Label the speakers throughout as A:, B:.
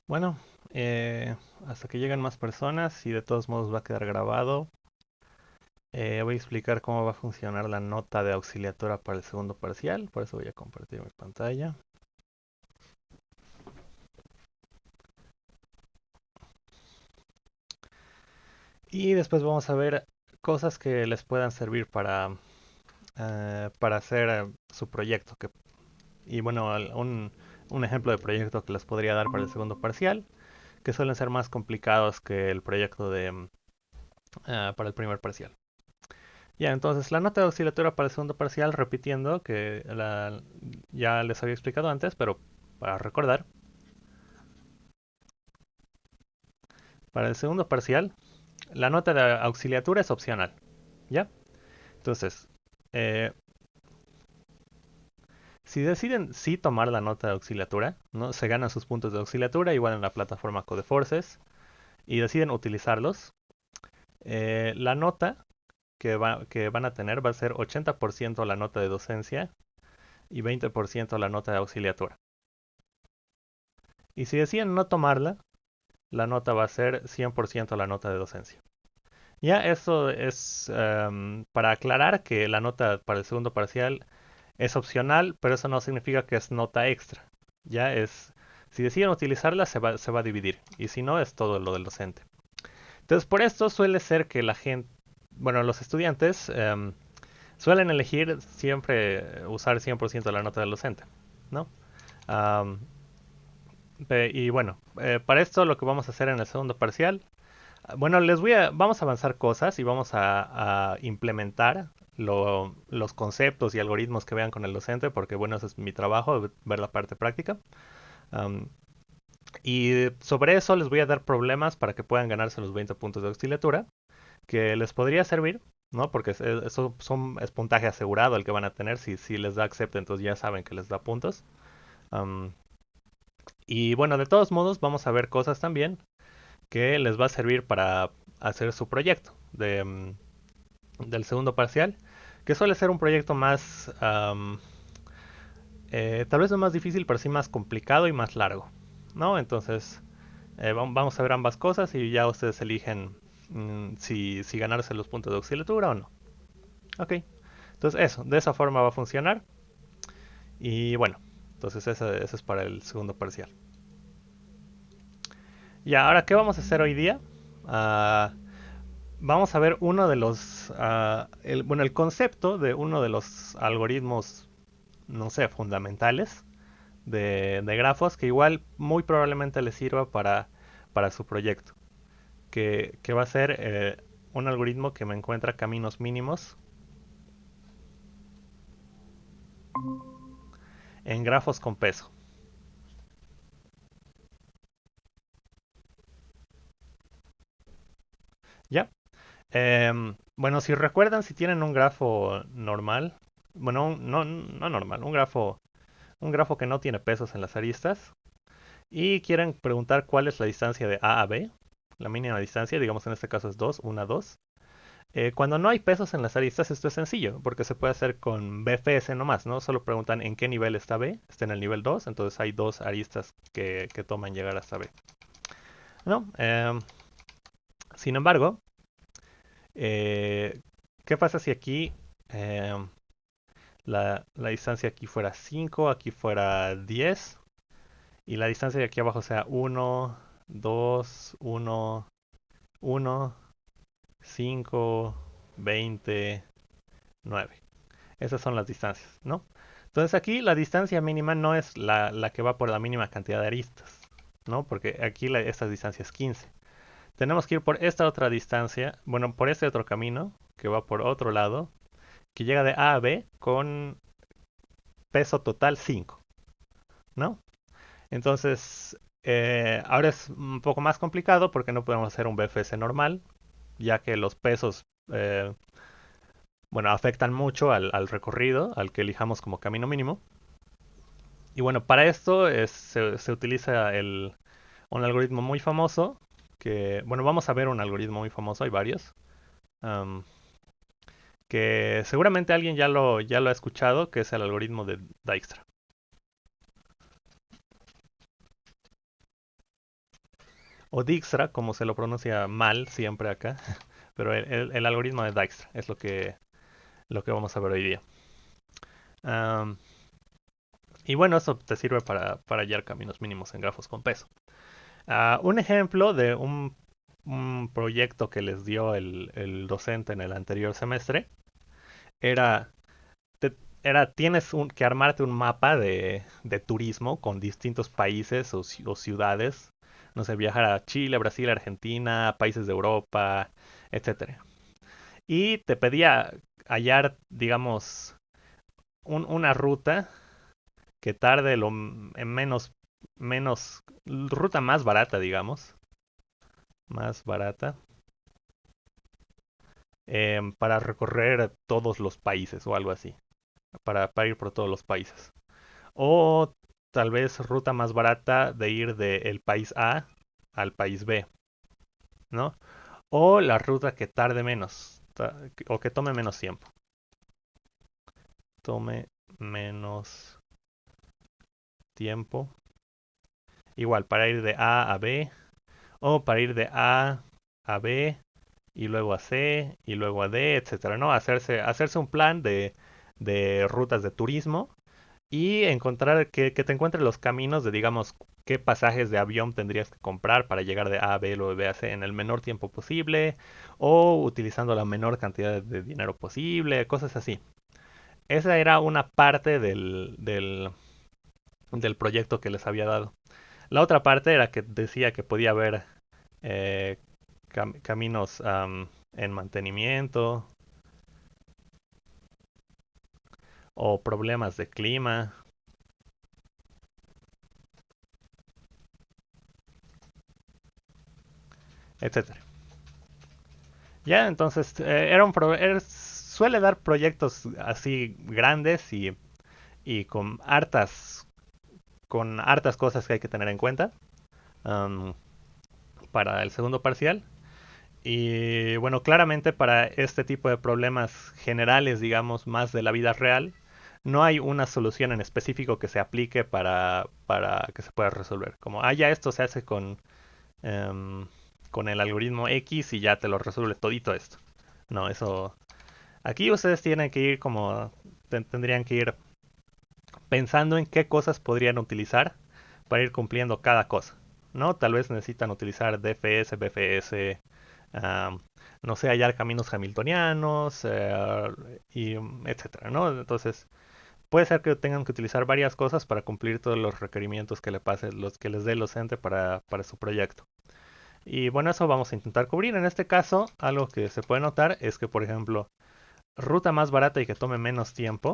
A: Bueno, hasta que lleguen más personas y de todos modos va a quedar grabado. Voy a explicar cómo va a funcionar la nota de auxiliatura para el segundo parcial. Por eso voy a compartir mi pantalla. Y después vamos a ver cosas que les puedan servir para hacer su proyecto. Y bueno, un ejemplo de proyecto que les podría dar para el segundo parcial, que suelen ser más complicados que el proyecto para el primer parcial. Ya, entonces la nota de auxiliatura para el segundo parcial, repitiendo que ya les había explicado antes, pero para recordar, para el segundo parcial, la nota de auxiliatura es opcional, ¿ya? Entonces, eh, si deciden sí tomar la nota de auxiliatura, ¿no? Se ganan sus puntos de auxiliatura igual en la plataforma Codeforces y deciden utilizarlos, la nota que van a tener va a ser 80% la nota de docencia y 20% la nota de auxiliatura. Y si deciden no tomarla, la nota va a ser 100% la nota de docencia. Ya, eso es para aclarar que la nota para el segundo parcial es opcional, pero eso no significa que es nota extra. Ya es, si deciden utilizarla, se va a dividir. Y si no, es todo lo del docente. Entonces, por esto suele ser que la gente, bueno, los estudiantes suelen elegir siempre usar 100% la nota del docente, ¿no? Um, y bueno, para esto lo que vamos a hacer en el segundo parcial. Bueno, vamos a avanzar cosas y vamos a implementar los conceptos y algoritmos que vean con el docente, porque bueno, ese es mi trabajo, ver la parte práctica. Um, y sobre eso les voy a dar problemas para que puedan ganarse los 20 puntos de auxiliatura, que les podría servir, ¿no? Porque es puntaje asegurado el que van a tener. Si les da accept, entonces ya saben que les da puntos. Um, y bueno, de todos modos, vamos a ver cosas también que les va a servir para hacer su proyecto del segundo parcial, que suele ser un proyecto más, tal vez no más difícil, pero sí más complicado y más largo, ¿no? Entonces, vamos a ver ambas cosas y ya ustedes eligen si ganarse los puntos de auxiliatura o no. Ok, entonces eso, de esa forma va a funcionar. Y bueno, entonces eso es para el segundo parcial. Y ahora, ¿qué vamos a hacer hoy día? Uh, Vamos a ver uno de los, bueno, el concepto de uno de los algoritmos, no sé, fundamentales de grafos que igual muy probablemente les sirva para su proyecto, que va a ser un algoritmo que me encuentra caminos mínimos en grafos con peso. ¿Ya? Bueno, si recuerdan, si tienen un grafo normal, bueno, no normal, un grafo que no tiene pesos en las aristas, y quieren preguntar cuál es la distancia de A a B, la mínima distancia, digamos en este caso es 2, 1, 2. Cuando no hay pesos en las aristas, esto es sencillo, porque se puede hacer con BFS nomás, ¿no? Solo preguntan en qué nivel está B, está en el nivel 2, entonces hay dos aristas que toman llegar hasta B, ¿no? Sin embargo, eh, ¿qué pasa si aquí la distancia aquí fuera 5, aquí fuera 10 y la distancia de aquí abajo sea 1, 2, 1, 1, 5, 20, 9? Esas son las distancias, ¿no? Entonces aquí la distancia mínima no es la que va por la mínima cantidad de aristas, ¿no? Porque aquí esta distancia es 15. Tenemos que ir por esta otra distancia, bueno, por este otro camino que va por otro lado, que llega de A a B con peso total 5, ¿no? Entonces, ahora es un poco más complicado porque no podemos hacer un BFS normal, ya que los pesos, bueno, afectan mucho al recorrido, al que elijamos como camino mínimo. Y bueno, para esto se utiliza un algoritmo muy famoso, que, bueno, vamos a ver un algoritmo muy famoso, hay varios, um, que seguramente alguien ya lo ha escuchado, que es el algoritmo de Dijkstra. o Dijkstra, como se lo pronuncia mal siempre acá, pero el algoritmo de Dijkstra es lo que vamos a ver hoy día. Am, y bueno, eso te sirve para hallar caminos mínimos en grafos con peso. Un ejemplo de un proyecto que les dio el docente en el anterior semestre era, tienes que armarte un mapa de turismo con distintos países o ciudades. No sé, viajar a Chile, Brasil, Argentina, países de Europa, etcétera. Y te pedía hallar, digamos, una ruta que tarde en ruta más barata, digamos, más barata, para recorrer todos los países o algo así, para ir por todos los países. O tal vez ruta más barata de ir del país A al país B, ¿no? O la ruta que tarde menos, o que tome menos tiempo. Tome menos tiempo. Igual, para ir de A a B, o para ir de A B y luego a C y luego a D, etcétera, ¿no? Hacerse un plan de rutas de turismo y encontrar que te encuentres los caminos de, digamos, qué pasajes de avión tendrías que comprar para llegar de A a B, luego de B a C en el menor tiempo posible o utilizando la menor cantidad de dinero posible, cosas así. Esa era una parte del proyecto que les había dado. La otra parte era que decía que podía haber eh, caminos en mantenimiento o problemas de clima, etcétera. Ya, entonces suele dar proyectos así grandes y con hartas cosas que hay que tener en cuenta um, para el segundo parcial. Y bueno, claramente para este tipo de problemas generales, digamos, más de la vida real, no hay una solución en específico que se aplique para que se pueda resolver. Como, ya esto se hace em, con el algoritmo X y ya te lo resuelve todito esto. No, eso. Aquí ustedes tienen que ir tendrían que ir pensando en qué cosas podrían utilizar para ir cumpliendo cada cosa. ¿No? Tal vez necesitan utilizar DFS, BFS, um, no sé, hallar caminos hamiltonianos, y etcétera, ¿no? Entonces, puede ser que tengan que utilizar varias cosas para cumplir todos los requerimientos que los que les dé el docente para su proyecto. Y bueno, eso vamos a intentar cubrir. En este caso, algo que se puede notar es que, por ejemplo, ruta más barata y que tome menos tiempo,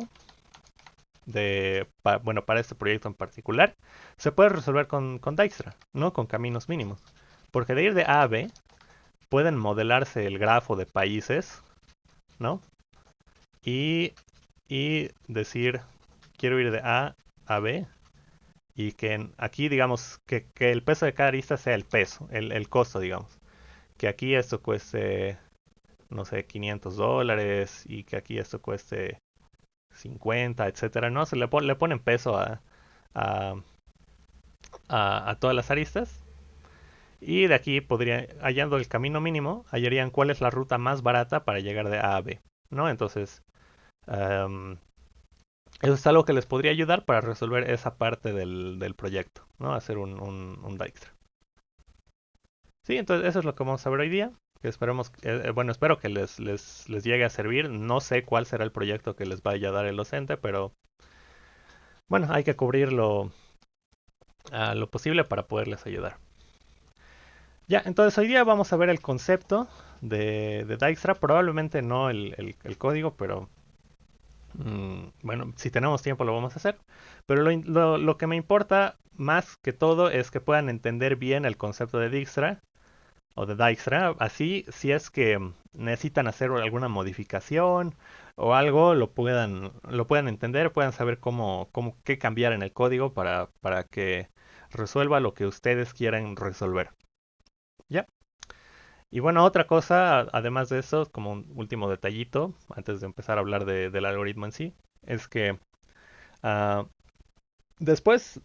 A: bueno, para este proyecto en particular, se puede resolver con Dijkstra, ¿no? Con caminos mínimos. Porque de ir de A a B, pueden modelarse el grafo de países, ¿no? Y, y decir, quiero ir de A a B, y que aquí, digamos, que el peso de cada arista sea el peso, el costo, digamos. Que aquí esto cueste, no sé, $500 y que aquí esto cueste 50, etcétera, ¿no? Le ponen peso a, a todas las aristas. Y de aquí hallando el camino mínimo, hallarían cuál es la ruta más barata para llegar de A a B, ¿no? Entonces, um, eso es algo que les podría ayudar para resolver esa parte del proyecto, ¿no? Hacer un Dijkstra. Sí, entonces eso es lo que vamos a ver hoy día. Que esperemos, bueno, espero que les llegue a servir. No sé cuál será el proyecto que les vaya a dar el docente, pero bueno, hay que cubrirlo a lo posible para poderles ayudar. Ya, entonces hoy día vamos a ver el concepto de Dijkstra, probablemente no el código, pero bueno, si tenemos tiempo lo vamos a hacer. Pero lo que me importa más que todo es que puedan entender bien el concepto de Dijkstra o de Dijkstra. Así, si es que necesitan hacer alguna modificación o algo, lo puedan entender, puedan saber qué cambiar en el código para que resuelva lo que ustedes quieran resolver. ¿Ya? Y bueno, otra cosa, además de eso, como un último detallito, antes de empezar a hablar del algoritmo en sí, es que ah, después,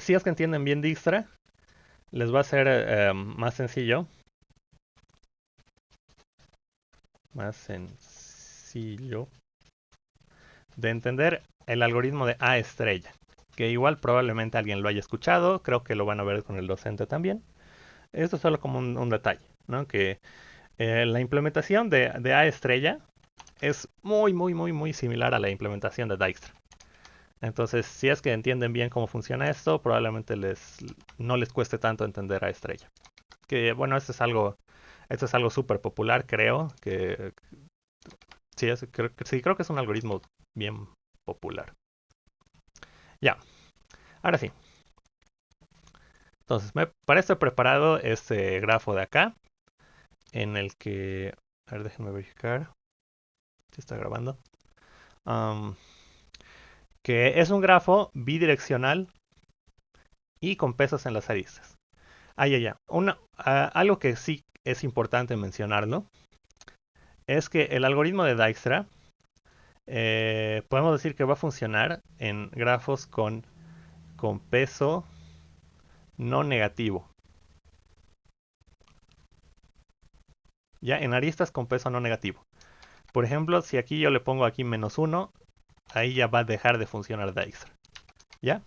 A: si es que entienden bien Dijkstra, les va a ser más sencillo. Más sencillo de entender el algoritmo de A estrella. Que igual probablemente alguien lo haya escuchado. Creo que lo van a ver con el docente también. Esto es solo como un detalle, ¿no? Que la implementación de A estrella es muy similar a la implementación de Dijkstra. Entonces, si es que entienden bien cómo funciona esto, probablemente no les cueste tanto entender A estrella. Que bueno, esto es algo súper popular, creo. Que sí, creo que es un algoritmo bien popular. Ya, ahora sí. Entonces, para esto he preparado este grafo de acá, en el que... A ver, déjenme verificar si está grabando. Um, que es un grafo bidireccional y con pesos en las aristas. Ya. Algo que sí es importante mencionarlo es que el algoritmo de Dijkstra podemos decir que va a funcionar en grafos con peso no negativo. Ya, en aristas con peso no negativo. Por ejemplo, si aquí yo le pongo aquí -1, ahí ya va a dejar de funcionar Dijkstra. ¿Ya?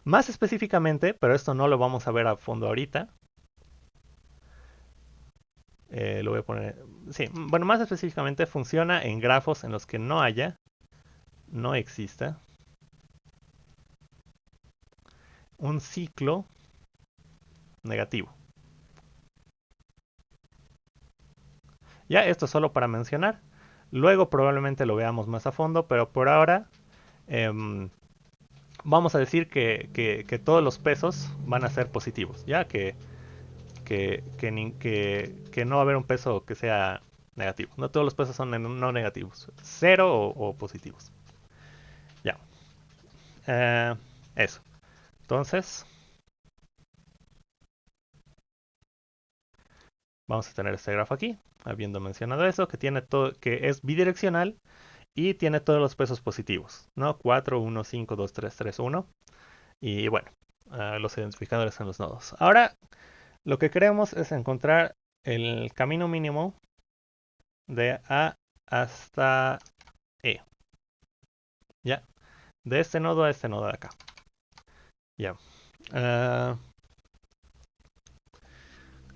A: Más específicamente, pero esto no lo vamos a ver a fondo ahorita. Lo voy a poner. Sí, bueno, más específicamente funciona en grafos en los que no exista un ciclo negativo. Ya, esto es solo para mencionar. Luego probablemente lo veamos más a fondo, pero por ahora vamos a decir que todos los pesos van a ser positivos, ya que no va a haber un peso que sea negativo. No todos los pesos son no negativos, cero o positivos. Ya, eso. Entonces, vamos a tener este grafo aquí, habiendo mencionado eso, que tiene todo, que es bidireccional y tiene todos los pesos positivos, ¿no? 4, 1, 5, 2, 3, 3, 1. Y bueno, los identificadores en los nodos. Ahora, lo que queremos es encontrar el camino mínimo de A hasta E. ¿Ya? De este nodo a este nodo de acá. ¿Ya? Uh,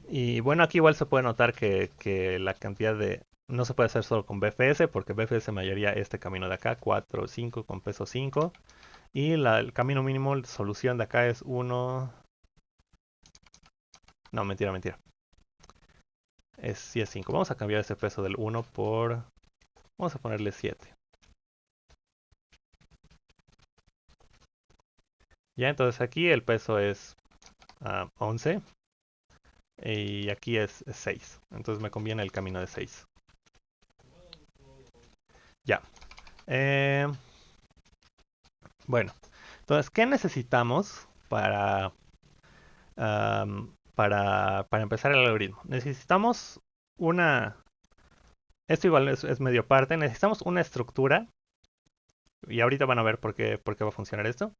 A: y bueno, aquí igual se puede notar que la cantidad de... No se puede hacer solo con BFS, porque BFS me hallaría este camino de acá, 4, 5 con peso 5. Y el camino mínimo de solución de acá es 1... No, mentira. Sí es 5. Vamos a cambiar ese peso del 1 por... Vamos a ponerle 7. Ya, entonces aquí el peso es 11 y aquí es 6. Entonces me conviene el camino de 6. Ya. Eh, bueno, entonces, ¿qué necesitamos para empezar el algoritmo? Necesitamos una... Esto igual es medio parte. Necesitamos una estructura. Y ahorita van a ver por qué va a funcionar esto.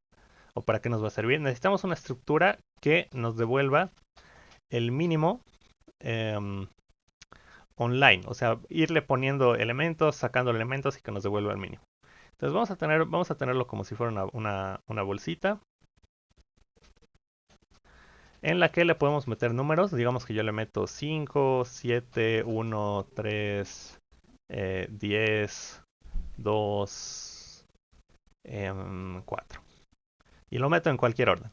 A: O para qué nos va a servir. Necesitamos una estructura que nos devuelva el mínimo eh, online. O sea, irle poniendo elementos, sacando elementos y que nos devuelva el mínimo. Entonces vamos a tenerlo como si fuera una bolsita en la que le podemos meter números. Digamos que yo le meto 5, 7, 1, 3, 10, 2, 4. Y lo meto en cualquier orden.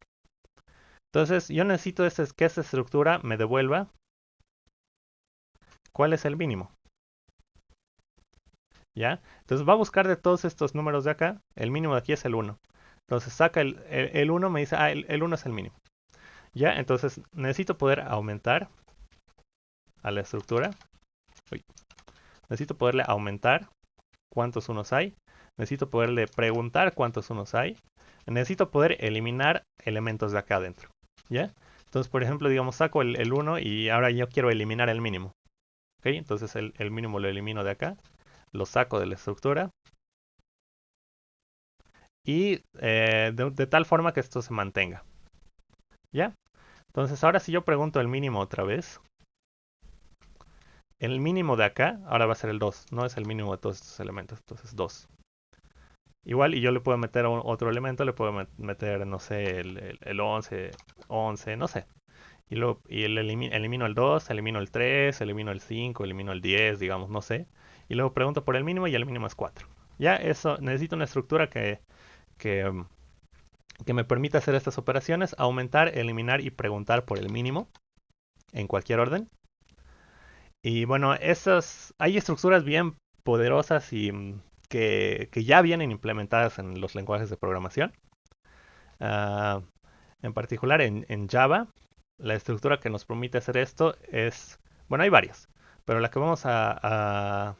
A: Entonces yo necesito que esta estructura me devuelva cuál es el mínimo. ¿Ya? Entonces va a buscar de todos estos números de acá. El mínimo de aquí es el 1. Entonces saca el 1, me dice, el 1 es el mínimo. ¿Ya? Entonces necesito poder aumentar a la estructura. Uy. Necesito poderle aumentar cuántos unos hay. Necesito poderle preguntar cuántos unos hay. Necesito poder eliminar elementos de acá adentro. ¿Ya? Entonces, por ejemplo, digamos, saco el 1 y ahora yo quiero eliminar el mínimo. ¿Ok? Entonces el mínimo lo elimino de acá. Lo saco de la estructura. Y de tal forma que esto se mantenga. ¿Ya? Entonces, ahora si yo pregunto el mínimo otra vez, el mínimo de acá ahora va a ser el 2. No es el mínimo de todos estos elementos. Entonces, 2. Igual, y yo le puedo meter otro elemento, le puedo meter, no sé, el 11, 11, no sé. Y, luego, elimino el 2, elimino el 3, elimino el 5, elimino el 10, digamos, no sé. Y luego pregunto por el mínimo y el mínimo es 4. Ya eso, necesito una estructura que, um, que me permita hacer estas operaciones, aumentar, eliminar y preguntar por el mínimo en cualquier orden. Y bueno, hay estructuras bien poderosas y que ya vienen implementadas en los lenguajes de programación. Uh, en particular en Java, la estructura que nos permite hacer esto es, bueno, hay varias, pero la que vamos a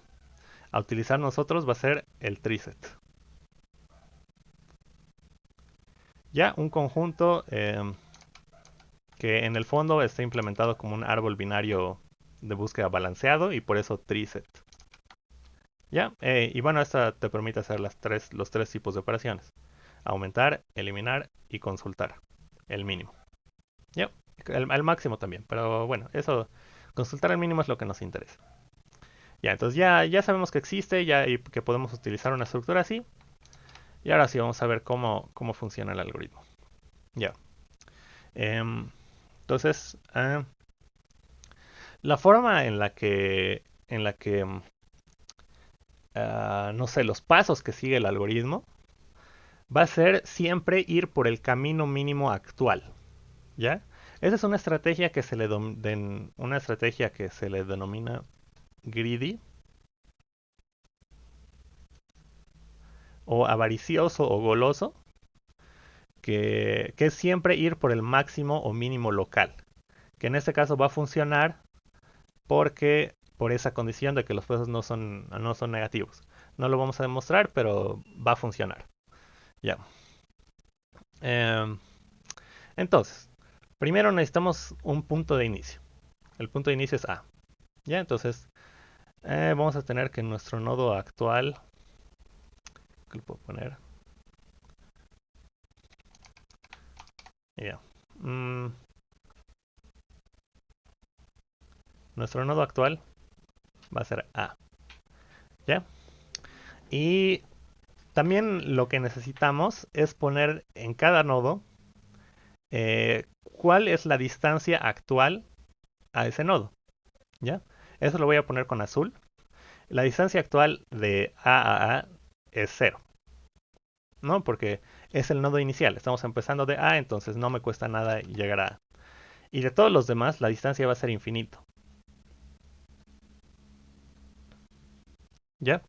A: utilizar nosotros va a ser el treeset. Ya un conjunto que en el fondo está implementado como un árbol binario de búsqueda balanceado y por eso treeset. Ya, y bueno, esta te permite hacer los tres tipos de operaciones: aumentar, eliminar y consultar el mínimo. Ya, el máximo también, pero bueno, eso, consultar el mínimo es lo que nos interesa. Ya, entonces ya sabemos que existe ya y que podemos utilizar una estructura así. Y ahora sí vamos a ver cómo funciona el algoritmo. Ya. Entonces, la forma en la que no sé, los pasos que sigue el algoritmo va a ser siempre ir por el camino mínimo actual. ¿Ya? Esa es una estrategia una estrategia que se le denomina greedy o avaricioso o goloso, que es siempre ir por el máximo o mínimo local, que en este caso va a funcionar por esa condición de que los pesos no son negativos. No lo vamos a demostrar, pero va a funcionar. Ya. Eh, entonces, primero necesitamos un punto de inicio. El punto de inicio es A. Ya, entonces vamos a tener que nuestro nodo actual, ¿qué le puedo poner? Ya. Mm, nuestro nodo actual va a ser A. ¿Ya? Y también lo que necesitamos es poner en cada nodo cuál es la distancia actual a ese nodo. ¿Ya? Eso lo voy a poner con azul. La distancia actual de A es 0, ¿no? Porque es el nodo inicial. Estamos empezando de A, entonces no me cuesta nada llegar a A. Y de todos los demás, la distancia va a ser infinito. ¿Ya?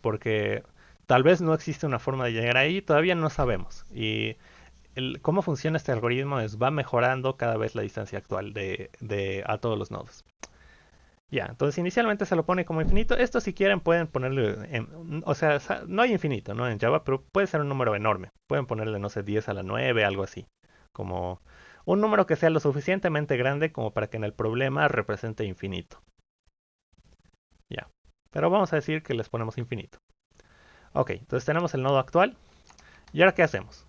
A: Porque tal vez no existe una forma de llegar ahí, todavía no sabemos. Y cómo funciona este algoritmo va mejorando cada vez la distancia actual a todos los nodos. Ya, entonces inicialmente se lo pone como infinito. Esto si quieren pueden ponerle, o sea, no hay infinito, ¿no? En Java, pero puede ser un número enorme. Pueden ponerle, no sé, 10 a la 9, algo así. Como un número que sea lo suficientemente grande como para que en el problema represente infinito. Ya, pero vamos a decir que les ponemos infinito. Ok, entonces tenemos el nodo actual. ¿Y ahora qué hacemos?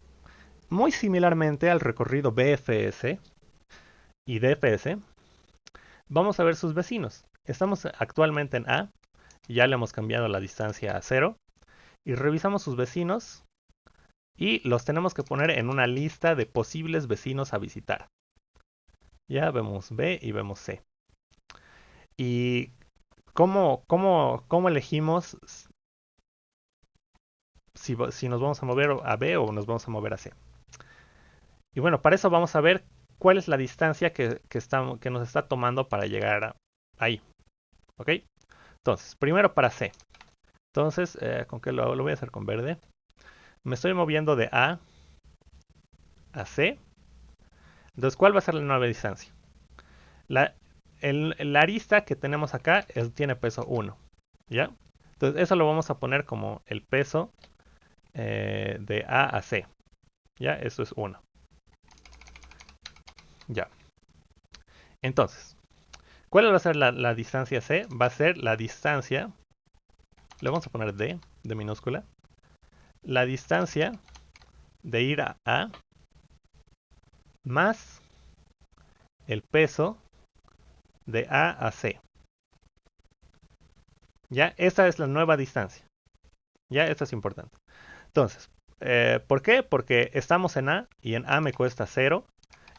A: Muy similarmente al recorrido BFS y DFS, vamos a ver sus vecinos. Estamos actualmente en A, ya le hemos cambiado la distancia a 0, y revisamos sus vecinos y los tenemos que poner en una lista de posibles vecinos a visitar. Ya vemos B y vemos C. ¿Y cómo elegimos si nos vamos a mover a B o nos vamos a mover a C? Y bueno, para eso vamos a ver cuál es la distancia que nos está tomando para llegar ahí. ¿Ok? Entonces, primero para C. Entonces, ¿con qué lo voy a hacer con verde? Me estoy moviendo de A C. Entonces, ¿cuál va a ser la nueva distancia? La, la arista que tenemos acá tiene peso 1. ¿Ya? Entonces, eso lo vamos a poner como el peso de A C. ¿Ya? Eso es 1. Ya. Entonces, ¿cuál va a ser la distancia C? Va a ser la distancia, le vamos a poner D, de minúscula, la distancia de ir a A más el peso de A a C. Ya, esta es la nueva distancia. Ya, esto es importante. Entonces, ¿por qué? Porque estamos en A y en A me cuesta 0.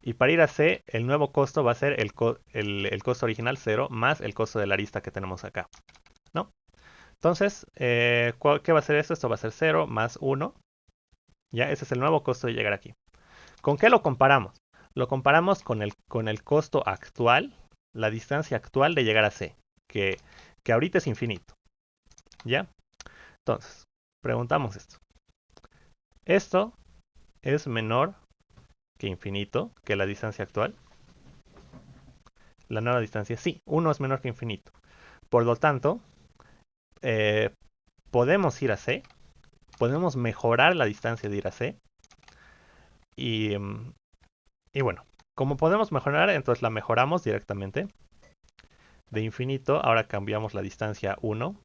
A: Y para ir a C, el nuevo costo va a ser el costo original 0 más el costo de la arista que tenemos acá, ¿no? Entonces, ¿qué va a ser esto? Esto va a ser 0 más 1. Ya, ese es el nuevo costo de llegar aquí. ¿Con qué lo comparamos? Lo comparamos con el costo actual, la distancia actual de llegar a C, que, que ahorita es infinito. ¿Ya? Entonces, preguntamos esto. ¿Esto es menor que infinito, que la distancia actual? La nueva distancia, sí, 1 es menor que infinito. Por lo tanto, eh, podemos ir a C, podemos mejorar la distancia de ir a C. Y, y bueno, como podemos mejorar, entonces la mejoramos directamente. De infinito, ahora cambiamos la distancia 1.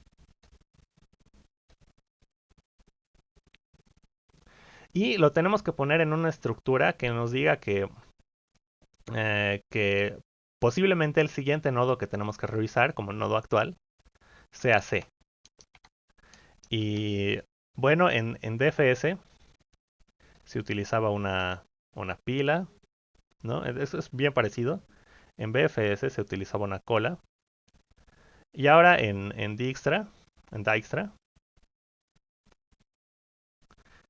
A: Y lo tenemos que poner en una estructura que nos diga que posiblemente el siguiente nodo que tenemos que revisar, como el nodo actual, sea C. Y bueno, en DFS se utilizaba una pila, ¿no? Eso es bien parecido. En BFS se utilizaba una cola. Y ahora en Dijkstra,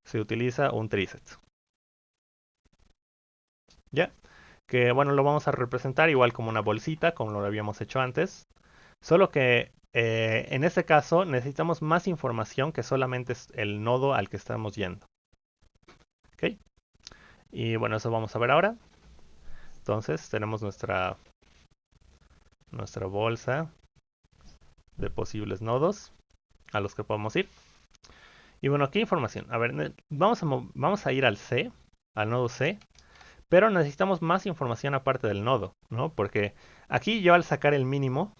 A: se utiliza un trisset. ¿Ya? Que bueno, lo vamos a representar igual como una bolsita, como lo habíamos hecho antes. Solo que en este caso necesitamos más información que solamente es el nodo al que estamos yendo. ¿Ok? Y bueno, eso vamos a ver ahora. Entonces tenemos nuestra bolsa de posibles nodos a los que podemos ir. Y bueno, ¿qué información? A ver, vamos a ir al nodo C, pero necesitamos más información aparte del nodo, ¿no? Porque aquí yo al sacar el mínimo,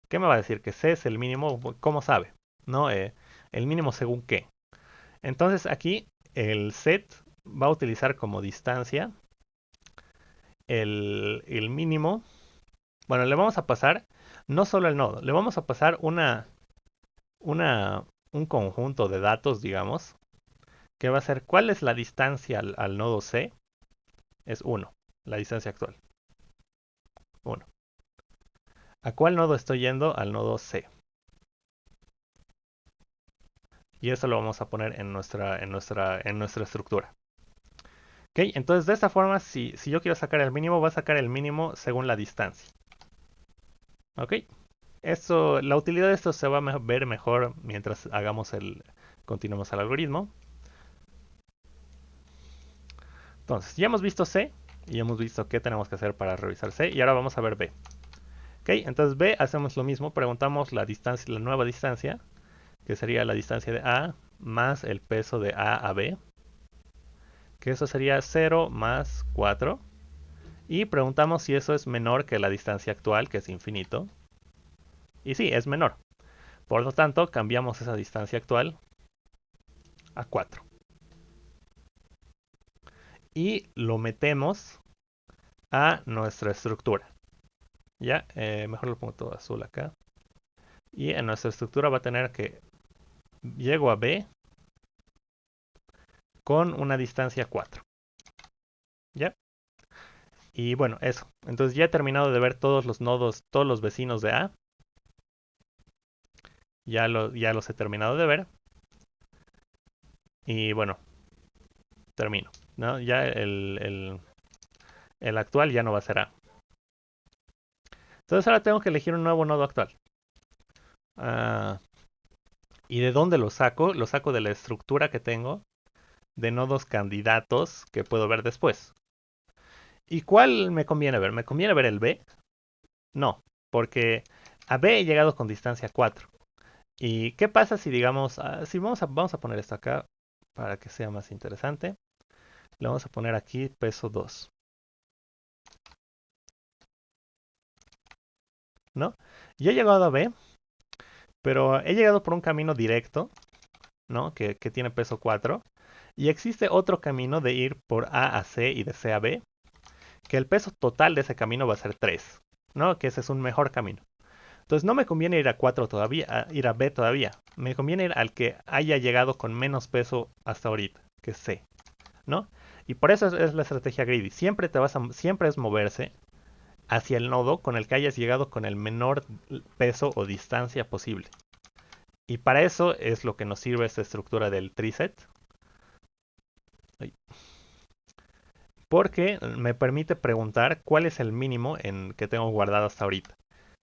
A: ¿qué me va a decir? Que C es el mínimo, ¿cómo sabe? ¿No? El mínimo según qué. Entonces aquí el set va a utilizar como distancia el mínimo. Bueno, le vamos a pasar no solo el nodo, le vamos a pasar una, un conjunto de datos, digamos, que va a ser cuál es la distancia al nodo C. Es 1, la distancia actual. 1. ¿A cuál nodo estoy yendo? Al nodo C. Y eso lo vamos a poner en nuestra estructura. ¿Ok? Entonces, de esta forma, si yo quiero sacar el mínimo, voy a sacar el mínimo según la distancia. ¿Ok? La utilidad de esto se va a ver mejor mientras continuemos el algoritmo. Entonces, ya hemos visto C y hemos visto qué tenemos que hacer para revisar C. Y ahora vamos a ver B. ¿Ok? Entonces, B hacemos lo mismo. Preguntamos la distancia, la nueva distancia, que sería la distancia de A más el peso de A a B, que eso sería 0 más 4. Y preguntamos si eso es menor que la distancia actual, que es infinito. Y sí, es menor. Por lo tanto, cambiamos esa distancia actual a 4. Y lo metemos a nuestra estructura. Ya, mejor lo pongo todo azul acá. Y en nuestra estructura va a tener que llego a B con una distancia 4. ¿Ya? Y bueno, eso. Entonces ya he terminado de ver todos los nodos, todos los vecinos de A. Ya los he terminado de ver. Y bueno, termino. ¿No? Ya el actual ya no va a ser A. Entonces ahora tengo que elegir un nuevo nodo actual. Ah, ¿y de dónde lo saco? Lo saco de la estructura que tengo de nodos candidatos que puedo ver después. ¿Y cuál me conviene ver? ¿Me conviene ver el B? No, porque a B he llegado con distancia 4. ¿Y qué pasa si digamos, si vamos a poner esto acá para que sea más interesante? Le vamos a poner aquí peso 2, ¿no? Ya he llegado a B, pero he llegado por un camino directo, ¿no? Que tiene peso 4. Y existe otro camino de ir por A a C y de C a B, que el peso total de ese camino va a ser 3, ¿no? Que ese es un mejor camino. Entonces no me conviene ir a 4 todavía, ir a B todavía. Me conviene ir al que haya llegado con menos peso hasta ahorita, que es C, ¿no? Y por eso es la estrategia greedy. Siempre es moverse hacia el nodo con el que hayas llegado con el menor peso o distancia posible. Y para eso es lo que nos sirve esta estructura del tree-set. Porque me permite preguntar cuál es el mínimo en que tengo guardado hasta ahorita.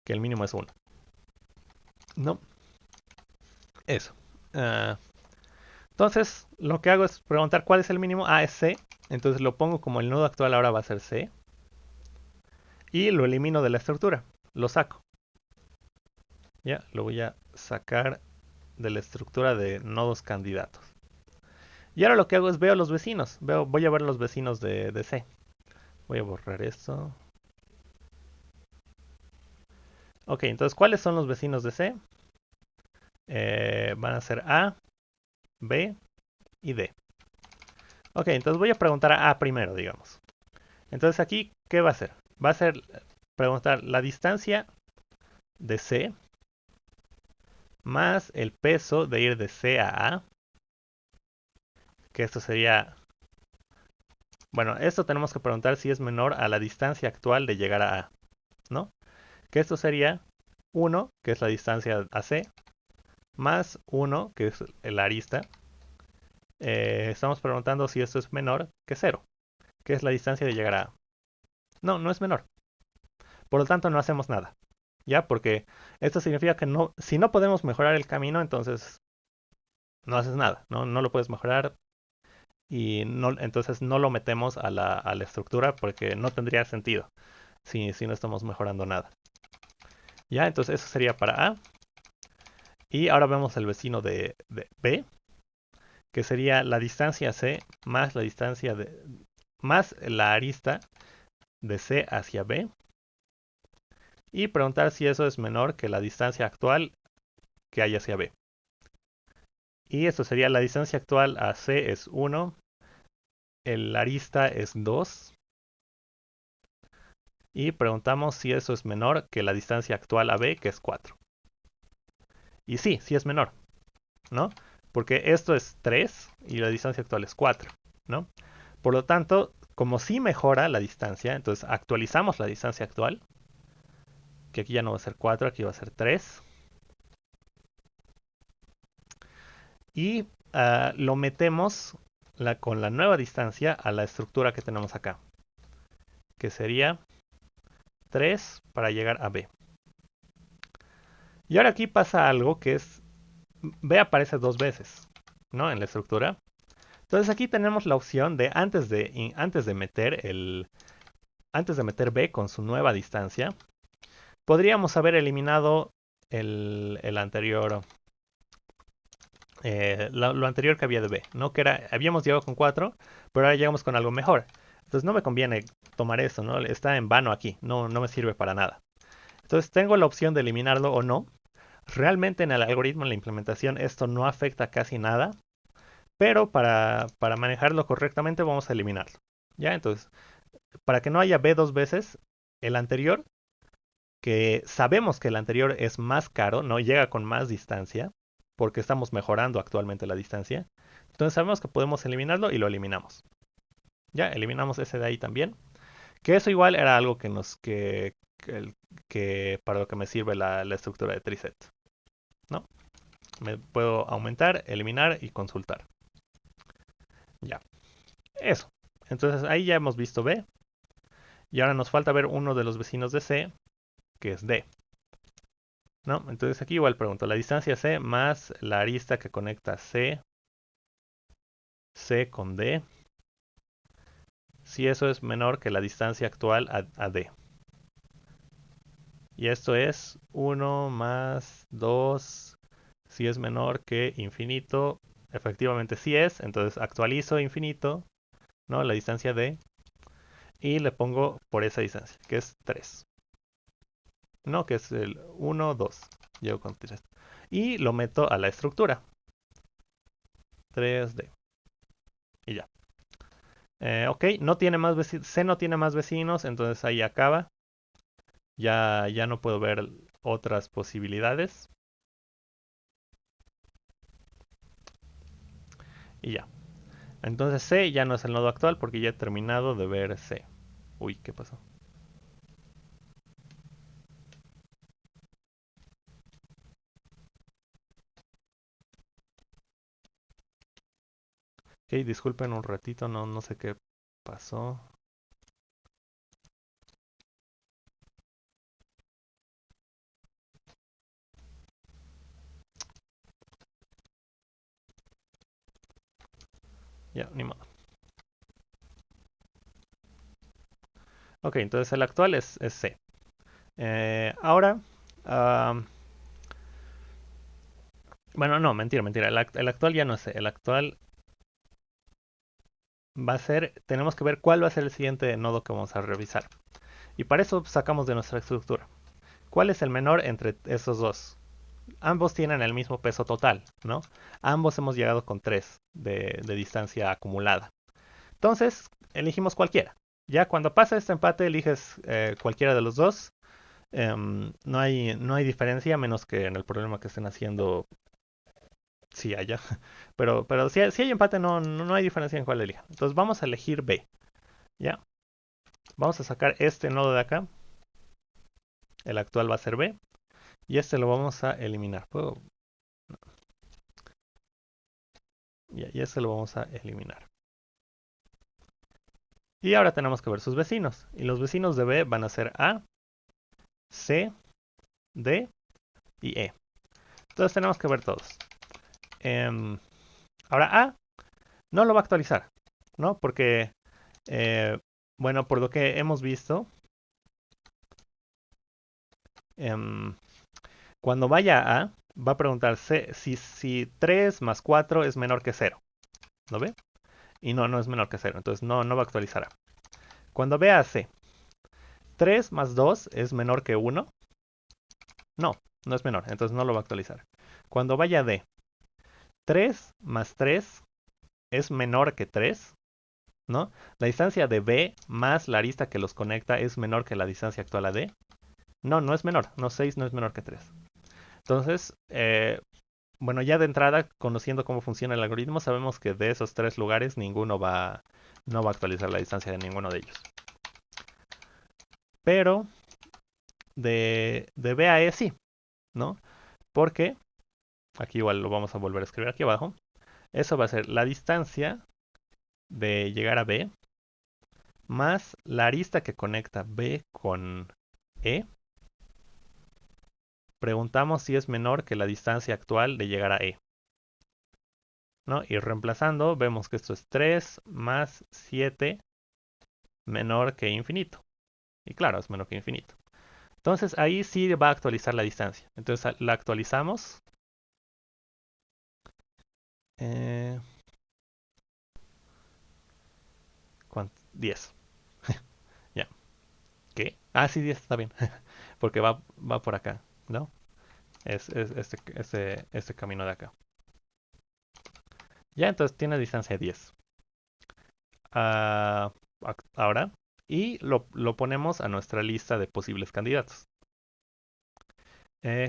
A: Que el mínimo es 1. No, eso. Uh, entonces, lo que hago es preguntar cuál es el mínimo. Ah, es C. Entonces lo pongo como el nodo actual ahora va a ser C. Y lo elimino de la estructura. Lo saco. Ya, lo voy a sacar de la estructura de nodos candidatos. Y ahora lo que hago es veo los vecinos. Voy a ver los vecinos de C. Voy a borrar esto. Ok, entonces, ¿cuáles son los vecinos de C? Van a ser A, B y D. Ok, entonces voy a preguntar a primero, digamos. Entonces aquí, ¿qué va a hacer? Va a ser preguntar la distancia de C más el peso de ir de C a A. Que esto sería... Bueno, esto tenemos que preguntar si es menor a la distancia actual de llegar a A, ¿no? Que esto sería 1, que es la distancia a C, más 1, que es el arista. Estamos preguntando si esto es menor que 0, que es la distancia de llegar a A. No, no es menor. Por lo tanto, no hacemos nada. ¿Ya? Porque esto significa que no, si no podemos mejorar el camino, entonces no haces nada. No lo puedes mejorar y no, entonces no lo metemos a la estructura porque no tendría sentido si no estamos mejorando nada. ¿Ya? Entonces eso sería para A. Y ahora vemos el vecino de B, que sería la distancia C más la distancia de más la arista de C hacia B. Y preguntar si eso es menor que la distancia actual que hay hacia B. Y esto sería la distancia actual a C es 1, el arista es 2. Y preguntamos si eso es menor que la distancia actual a B, que es 4. Y sí es menor, ¿no? Porque esto es 3 y la distancia actual es 4, ¿no? Por lo tanto, como sí mejora la distancia, entonces actualizamos la distancia actual, que aquí ya no va a ser 4, aquí va a ser 3. Y lo metemos con la nueva distancia a la estructura que tenemos acá, que sería 3 para llegar a B. Y ahora aquí pasa algo que es, B aparece 2 veces, ¿no? En la estructura. Entonces aquí tenemos la opción de antes de meter B con su nueva distancia, podríamos haber eliminado el anterior, lo anterior que había de B, ¿no? Que era, habíamos llegado con 4, pero ahora llegamos con algo mejor. Entonces no me conviene tomar eso, ¿no? Está en vano aquí, no me sirve para nada. Entonces tengo la opción de eliminarlo o no. Realmente en el algoritmo, en la implementación, esto no afecta casi nada, pero para manejarlo correctamente vamos a eliminarlo. ¿Ya? Entonces, para que no haya B 2 veces, el anterior, que sabemos que el anterior es más caro, no llega con más distancia, porque estamos mejorando actualmente la distancia. Entonces sabemos que podemos eliminarlo y lo eliminamos. Ya, eliminamos ese de ahí también. Que eso igual era algo que para lo que me sirve la estructura de tree-set, ¿no? Me puedo aumentar, eliminar y consultar. Ya, eso. Entonces ahí ya hemos visto B. Y ahora nos falta ver uno de los vecinos de C, que es D. ¿No? Entonces aquí igual pregunto, la distancia C más la arista que conecta C con D, si eso es menor que la distancia actual a D. Y esto es 1 más 2, si es menor que infinito. Efectivamente sí es, entonces actualizo infinito, ¿no? La distancia D, y le pongo por esa distancia, que es 3. No, que es el 1, 2. Llego con 3. Y lo meto a la estructura. 3D. Y ya. Ok, no tiene más C no tiene más vecinos, entonces ahí acaba. Ya no puedo ver otras posibilidades. Y ya. Entonces C ya no es el nodo actual porque ya he terminado de ver C. Uy, ¿qué pasó? Ok, disculpen un ratito, no sé qué pasó. Ya, ni modo. Ok, entonces el actual es C. Ahora, ah, bueno, no, mentira. El actual ya no es C. El actual va a ser, tenemos que ver cuál va a ser el siguiente nodo que vamos a revisar. Y para eso sacamos de nuestra estructura. ¿Cuál es el menor entre esos dos? Ambos tienen el mismo peso total, ¿no? Ambos hemos llegado con 3 de distancia acumulada. Entonces, elegimos cualquiera. Ya cuando pasa este empate, eliges cualquiera de los dos. No hay diferencia, menos que en el problema que estén haciendo, sí haya. Pero si hay empate, no hay diferencia en cuál elijan. Entonces vamos a elegir B. ¿Ya? Vamos a sacar este nodo de acá. El actual va a ser B. Y este lo vamos a eliminar. Y este lo vamos a eliminar. Y ahora tenemos que ver sus vecinos. Y los vecinos de B van a ser A, C, D y E. Entonces tenemos que ver todos. Em, Ahora A no lo va a actualizar, ¿no? Porque, eh, bueno, por lo que hemos visto, em, cuando vaya a A, va a preguntarse si 3 más 4 es menor que 0. ¿Lo ve? Y no es menor que 0. Entonces no va a actualizar A. Cuando vea a C, 3 más 2 es menor que 1. No es menor. Entonces no lo va a actualizar. Cuando vaya a D, 3 más 3 es menor que 3, ¿no? La distancia de B más la arista que los conecta es menor que la distancia actual a D. No es menor. No, 6 no es menor que 3. Entonces, bueno, ya de entrada, conociendo cómo funciona el algoritmo, sabemos que de esos 3 lugares no va a actualizar la distancia de ninguno de ellos. Pero de B a E sí, ¿no? Porque, aquí igual lo vamos a volver a escribir aquí abajo, eso va a ser la distancia de llegar a B más la arista que conecta B con E. Preguntamos si es menor que la distancia actual de llegar a E, ¿no? Y reemplazando, vemos que esto es 3 más 7 menor que infinito. Y claro, es menor que infinito. Entonces ahí sí va a actualizar la distancia. Entonces la actualizamos. Eh, 10. Ya. ¿Qué? Ah, sí, 10 está bien. Porque va por acá, ¿no? Es este camino de acá. Ya, entonces tiene distancia 10. Ah, ahora. Y lo ponemos a nuestra lista de posibles candidatos.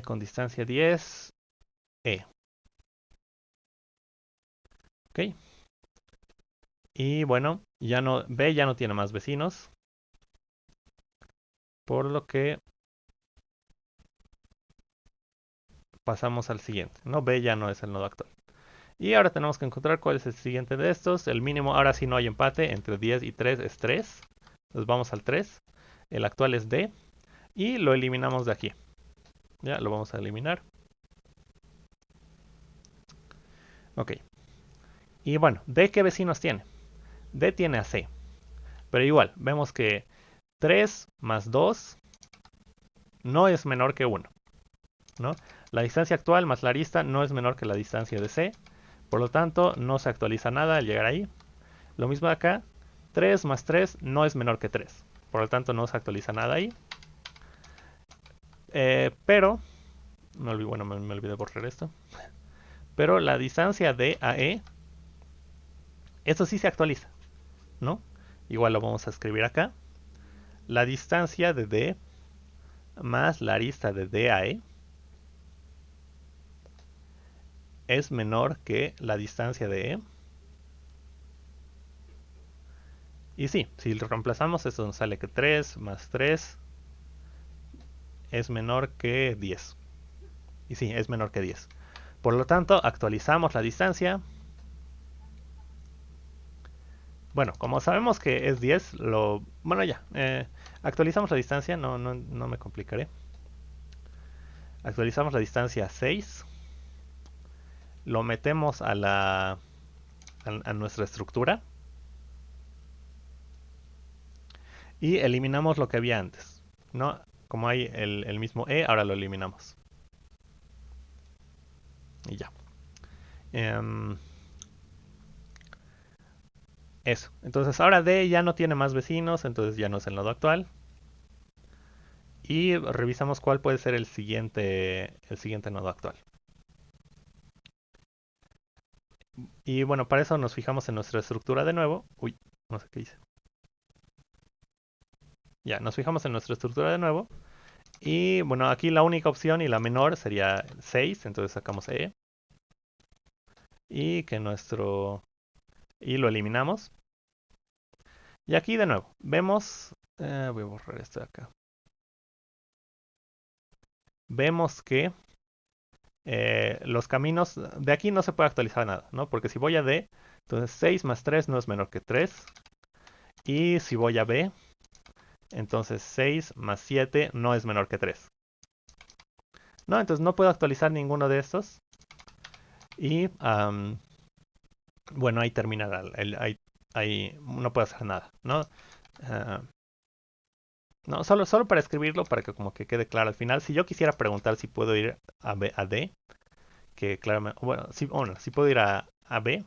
A: Con distancia 10, E. ¿Ok? Y bueno, B ya no tiene más vecinos. Por lo que pasamos al siguiente. No, B ya no es el nodo actual. Y ahora tenemos que encontrar cuál es el siguiente de estos. El mínimo, ahora sí no hay empate, entre 10 y 3 es 3. Entonces vamos al 3. El actual es D. Y lo eliminamos de aquí. Ya, lo vamos a eliminar. Ok. Y bueno, D qué vecinos tiene. D tiene a C. Pero igual, vemos que 3 más 2 no es menor que 1, ¿no? La distancia actual más la arista no es menor que la distancia de C. Por lo tanto, no se actualiza nada al llegar ahí. Lo mismo de acá. 3 más 3 no es menor que 3. Por lo tanto, no se actualiza nada ahí. Pero, bueno, me olvidé borrar esto. Pero la distancia de a E, eso sí se actualiza. ¿no? Igual lo vamos a escribir acá. La distancia de D más la arista de D a E es menor que la distancia de E. Y sí, si lo reemplazamos, esto nos sale que 3 más 3 es menor que 10. Y sí, es menor que 10. Por lo tanto, actualizamos la distancia. Bueno, como sabemos que es 10, bueno, ya. Actualizamos la distancia, no me complicaré. Actualizamos la distancia a 6. Lo metemos a nuestra estructura. Y eliminamos lo que había antes. ¿No? Como hay el mismo E, ahora lo eliminamos. Y ya. Em, Eso. Entonces ahora D ya no tiene más vecinos, entonces ya no es el nodo actual. Y revisamos cuál puede ser el siguiente nodo actual. Y bueno, para eso nos fijamos en nuestra estructura de nuevo. Uy, no sé qué hice. Ya, nos fijamos en nuestra estructura de nuevo. Y bueno, aquí la única opción y la menor sería 6, entonces sacamos E. Y que nuestro... Y lo eliminamos. Y aquí de nuevo, vemos... voy a borrar esto de acá. Vemos que los caminos de aquí no se puede actualizar nada, ¿no? Porque si voy a D, entonces 6 más 3 no es menor que 3. Y si voy a B, entonces 6 más 7 no es menor que 3. ¿No? Entonces no puedo actualizar ninguno de estos. Y bueno, ahí termina ahí no puedo hacer nada, ¿no? Ah, no, solo para escribirlo, para que como que quede claro al final. Si yo quisiera preguntar si puedo ir a D, que claramente, bueno, si puedo ir a B,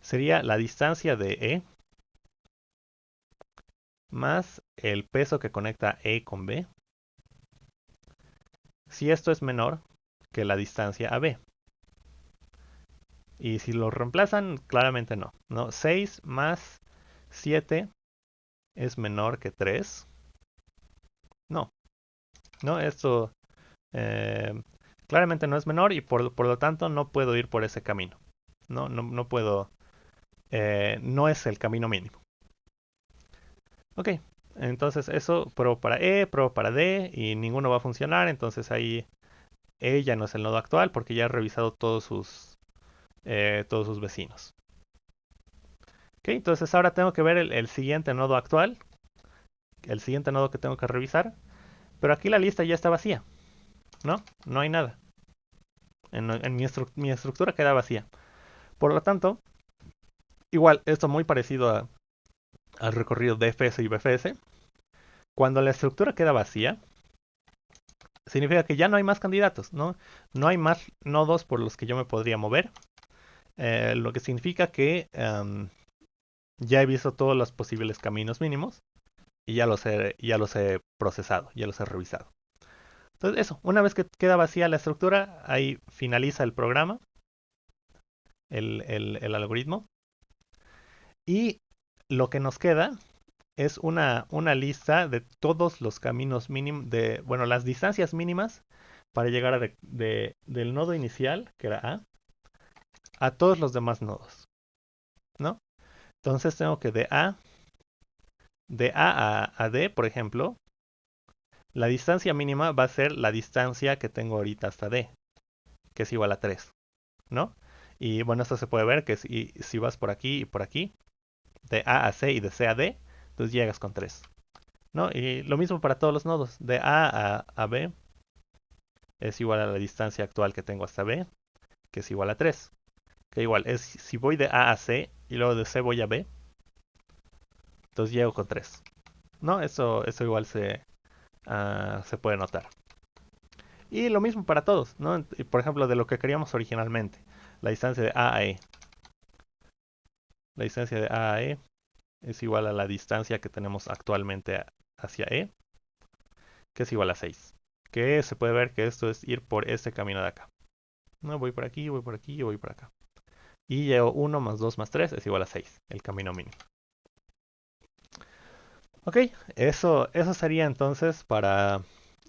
A: sería la distancia de E más el peso que conecta E con B, si esto es menor que la distancia a B. Y si lo reemplazan, claramente no. ¿No? 6 más 7 es menor que 3. No, no, esto eh, claramente no es menor y por lo tanto no puedo ir por ese camino. No puedo, no es el camino mínimo. Ok, entonces eso pruebo para E, pruebo para D y ninguno va a funcionar. Entonces ahí E ya no es el nodo actual porque ya he revisado todos sus vecinos. Ok, entonces ahora tengo que ver el siguiente nodo actual, el siguiente nodo que tengo que revisar. Pero aquí la lista ya está vacía, ¿no? No hay nada. En mi estructura queda vacía. Por lo tanto, igual, esto muy parecido al recorrido de FS y BFS. Cuando la estructura queda vacía, significa que ya no hay más candidatos, ¿no? No hay más nodos por los que yo me podría mover. Lo que significa que ya he visto todos los posibles caminos mínimos y ya los he procesado, ya los he revisado. Entonces, eso, una vez que queda vacía la estructura, ahí finaliza el programa, el algoritmo. Y lo que nos queda es una lista de todos los caminos mínimos, bueno, las distancias mínimas para llegar del nodo inicial, que era a todos los demás nodos, ¿no? Entonces tengo que de A a D, por ejemplo, la distancia mínima va a ser la distancia que tengo ahorita hasta D, que es igual a 3, ¿no? Y bueno, esto se puede ver que si vas por aquí y por aquí, de A a C y de C a D, entonces llegas con 3. ¿No? Y lo mismo para todos los nodos. De A a B es igual a la distancia actual que tengo hasta B, que es igual a 3. Que igual es si voy de A a C y luego de C voy a B, entonces llego con 3. ¿No? Eso igual se puede notar. Y lo mismo para todos, ¿no? Por ejemplo, de lo que queríamos originalmente. La distancia de A a E. La distancia de A a E es igual a la distancia que tenemos actualmente hacia E, que es igual a 6. Que se puede ver que esto es ir por este camino de acá. No, voy por aquí, voy por aquí y voy por acá. Y llevo 1 más 2 más 3 es igual a 6, el camino mínimo. Ok, eso sería entonces para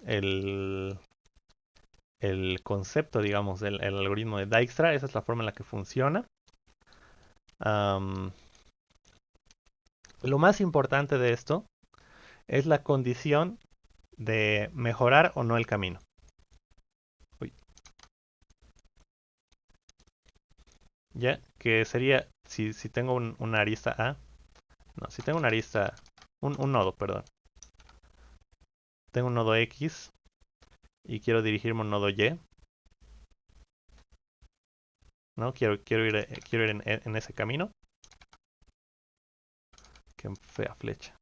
A: el, el concepto, digamos, del el algoritmo de Dijkstra. Esa es la forma en la que funciona. Am, lo más importante de esto es la condición de mejorar o no el camino. Uy, ya, que sería si tengo una arista A, no, si tengo una arista, un nodo, perdón. Tengo un nodo X y quiero dirigirme a un nodo Y, ¿no? Quiero ir en ese camino. Qué fea flecha.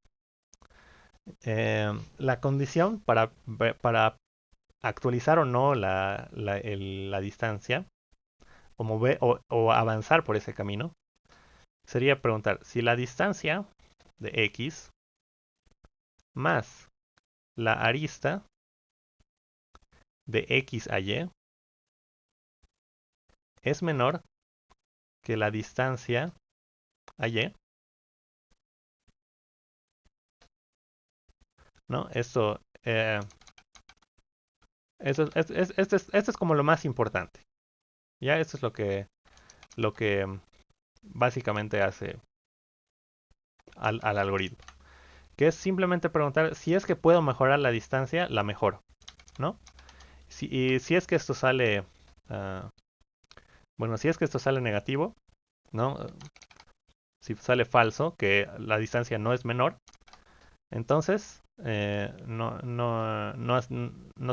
A: La condición para actualizar o no la distancia o mover o avanzar por ese camino sería preguntar si la distancia de X más la arista de X a Y es menor que la distancia a Y, ¿no? Esto es como lo más importante. Ya, esto es lo que básicamente hace al algoritmo. Que es simplemente preguntar si es que puedo mejorar la distancia, la mejoro, ¿no? Y si es que esto sale, ah, bueno, si es que esto sale negativo, ¿no? Si sale falso, que la distancia no es menor, entonces no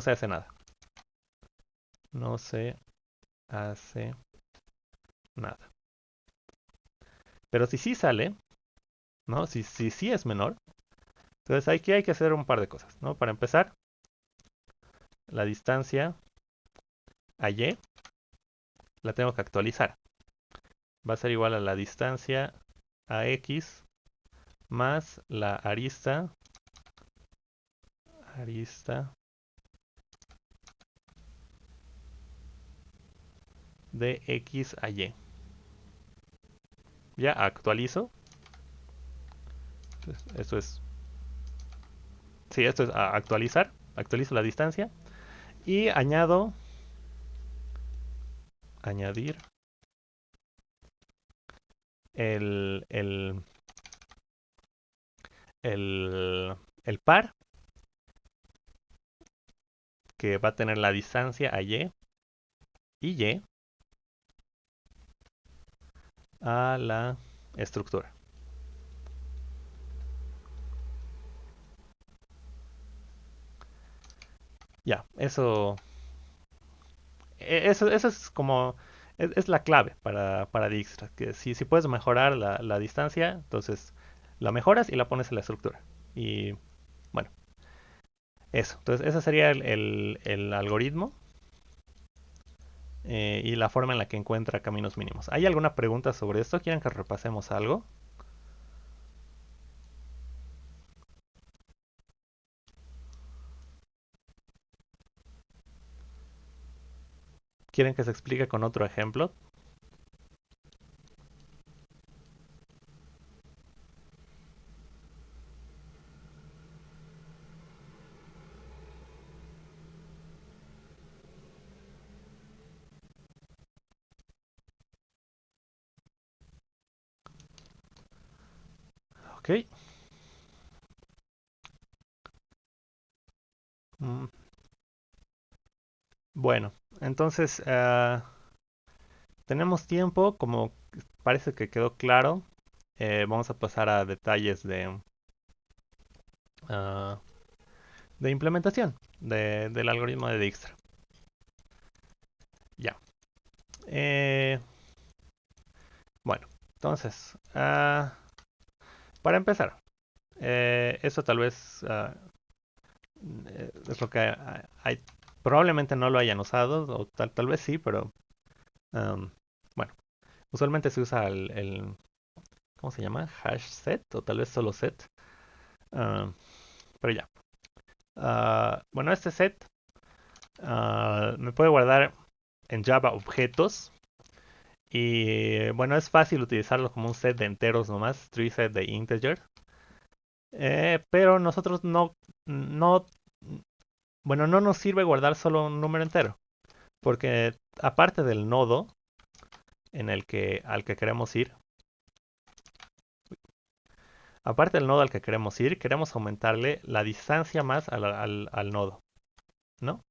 A: se hace nada. No se hace nada. Pero si sí sale, ¿no? Si sí es menor, entonces aquí hay que hacer un par de cosas, ¿no? Para empezar, la distancia a y la tengo que actualizar. Va a ser igual a la distancia a x más la arista de x a y. Ya actualizo. Esto es, sí, esto es actualizar. Actualizo la distancia y añadir el, el, el par que va a tener la distancia a y a la estructura. Ya, eso es como, es la clave para Dijkstra, que si puedes mejorar la distancia, entonces la mejoras y la pones en la estructura. Y bueno, eso. Entonces ese sería el algoritmo y la forma en la que encuentra caminos mínimos. ¿Hay alguna pregunta sobre esto? ¿Quieren que repasemos algo? ¿Quieren que se explique con otro ejemplo? Ok. Mm, bueno, entonces tenemos tiempo, como parece que quedó claro. Vamos a pasar a detalles ah, de implementación del algoritmo de Dijkstra. Ya. Eh, bueno, entonces, para empezar, eso tal vez es lo que hay. Probablemente no lo hayan usado, o tal vez sí, pero bueno, usualmente se usa ¿cómo se llama? Hash set, o tal vez solo set. Ah, pero ya. Bueno, este set me puede guardar en Java objetos Y bueno, es fácil utilizarlo como un set de enteros nomás, tree set de integer. Pero nosotros no, bueno, no nos sirve guardar solo un número entero. Porque aparte del nodo al que queremos ir, aparte del nodo al que queremos ir, queremos aumentarle la distancia más al nodo, ¿no?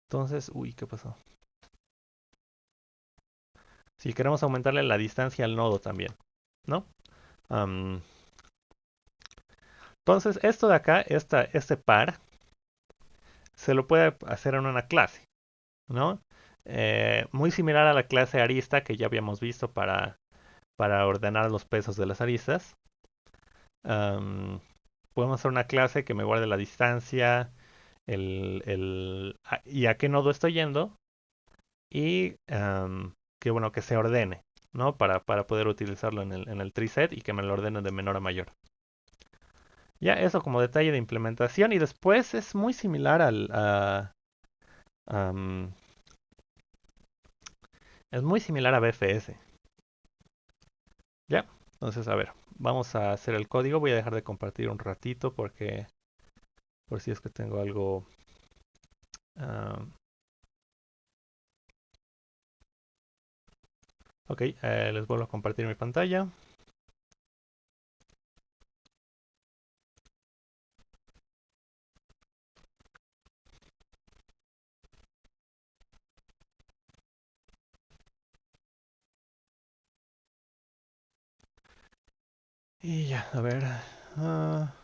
A: Entonces, uy, ¿qué pasó? Si queremos aumentarle la distancia al nodo también, ¿no? Am, entonces, esto de acá, este par, se lo puede hacer en una clase, ¿no? Muy similar a la clase arista que ya habíamos visto para ordenar los pesos de las aristas. Am, Podemos hacer una clase que me guarde la distancia y a qué nodo estoy yendo y que bueno, que se ordene, ¿no? Para poder utilizarlo en el tree set y que me lo ordene de menor a mayor. Ya eso como detalle de implementación y después es muy similar am, es muy similar a BFS. Ya, entonces a ver, vamos a hacer el código. Voy a dejar de compartir un ratito porque por si es que tengo algo. am, ok, les vuelvo a compartir mi pantalla. Y ya, a ver. ah,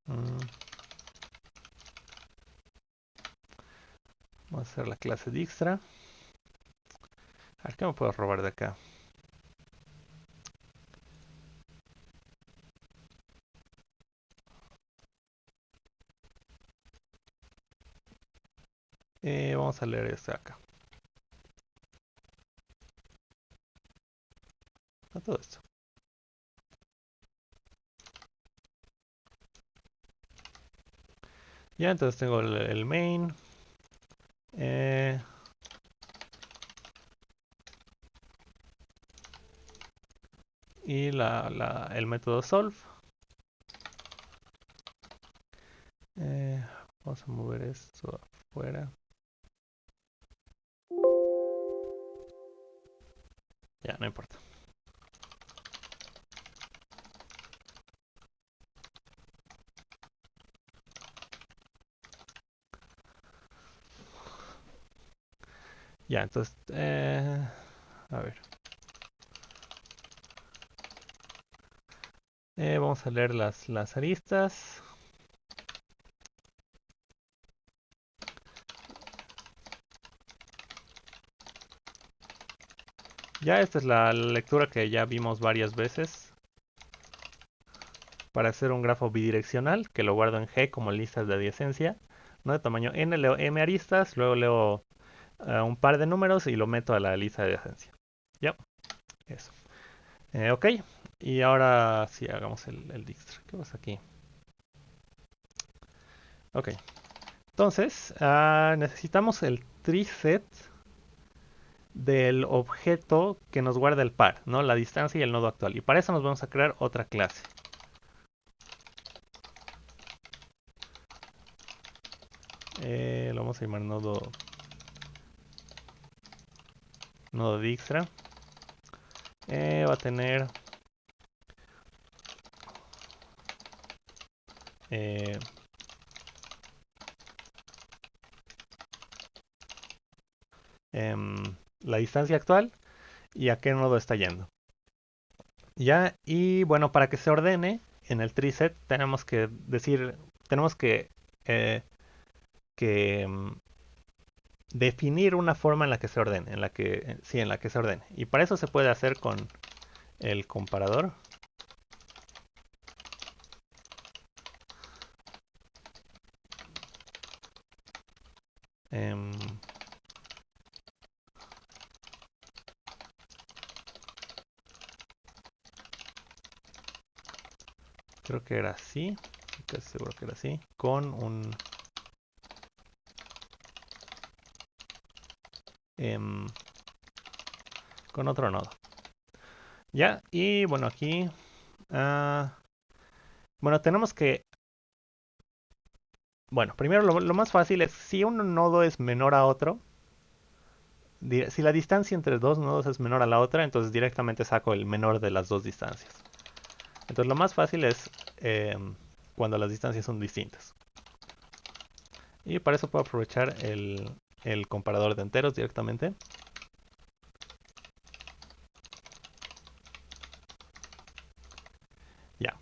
A: mm, Vamos a hacer la clase Dijkstra. A ver, ¿qué me puedo robar de acá? Vamos a leer esto de acá. A todo esto. Ya, entonces tengo el main. eh, y el método solve. Eh, Vamos a mover esto afuera. Ya, no importa. Ya, entonces, a ver. Vamos a leer las aristas. Ya, esta es la lectura que ya vimos varias veces para hacer un grafo bidireccional que lo guardo en G como listas de adyacencia, ¿no? De tamaño n, leo m aristas, luego leo un par de números y lo meto a la lista de adyacencia. Ya, eso. Ok, y ahora sí, hagamos el Dijkstra. ¿Qué pasa aquí? Ok, entonces necesitamos el tree set del objeto que nos guarda el par, ¿no? La distancia y el nodo actual. Y para eso nos vamos a crear otra clase. Lo vamos a llamar nodo Dijkstra. Va a tener eh, la distancia actual y a qué nodo está yendo. Ya, y bueno, para que se ordene en el tree set tenemos que decir, tenemos eh, que definir una forma en la que se ordene, sí, en la que se ordene. Y para eso se puede hacer con el comparador. Em, Creo que era así. casi seguro que era así, em, con otro nodo. Ya, y bueno, aquí, ah, bueno, tenemos que, bueno, primero lo más fácil es si un nodo es menor a otro, si la distancia entre dos nodos es menor a la otra, entonces directamente saco el menor de las dos distancias. Entonces lo más fácil es cuando las distancias son distintas. Y para eso puedo aprovechar el comparador de enteros directamente. Ya.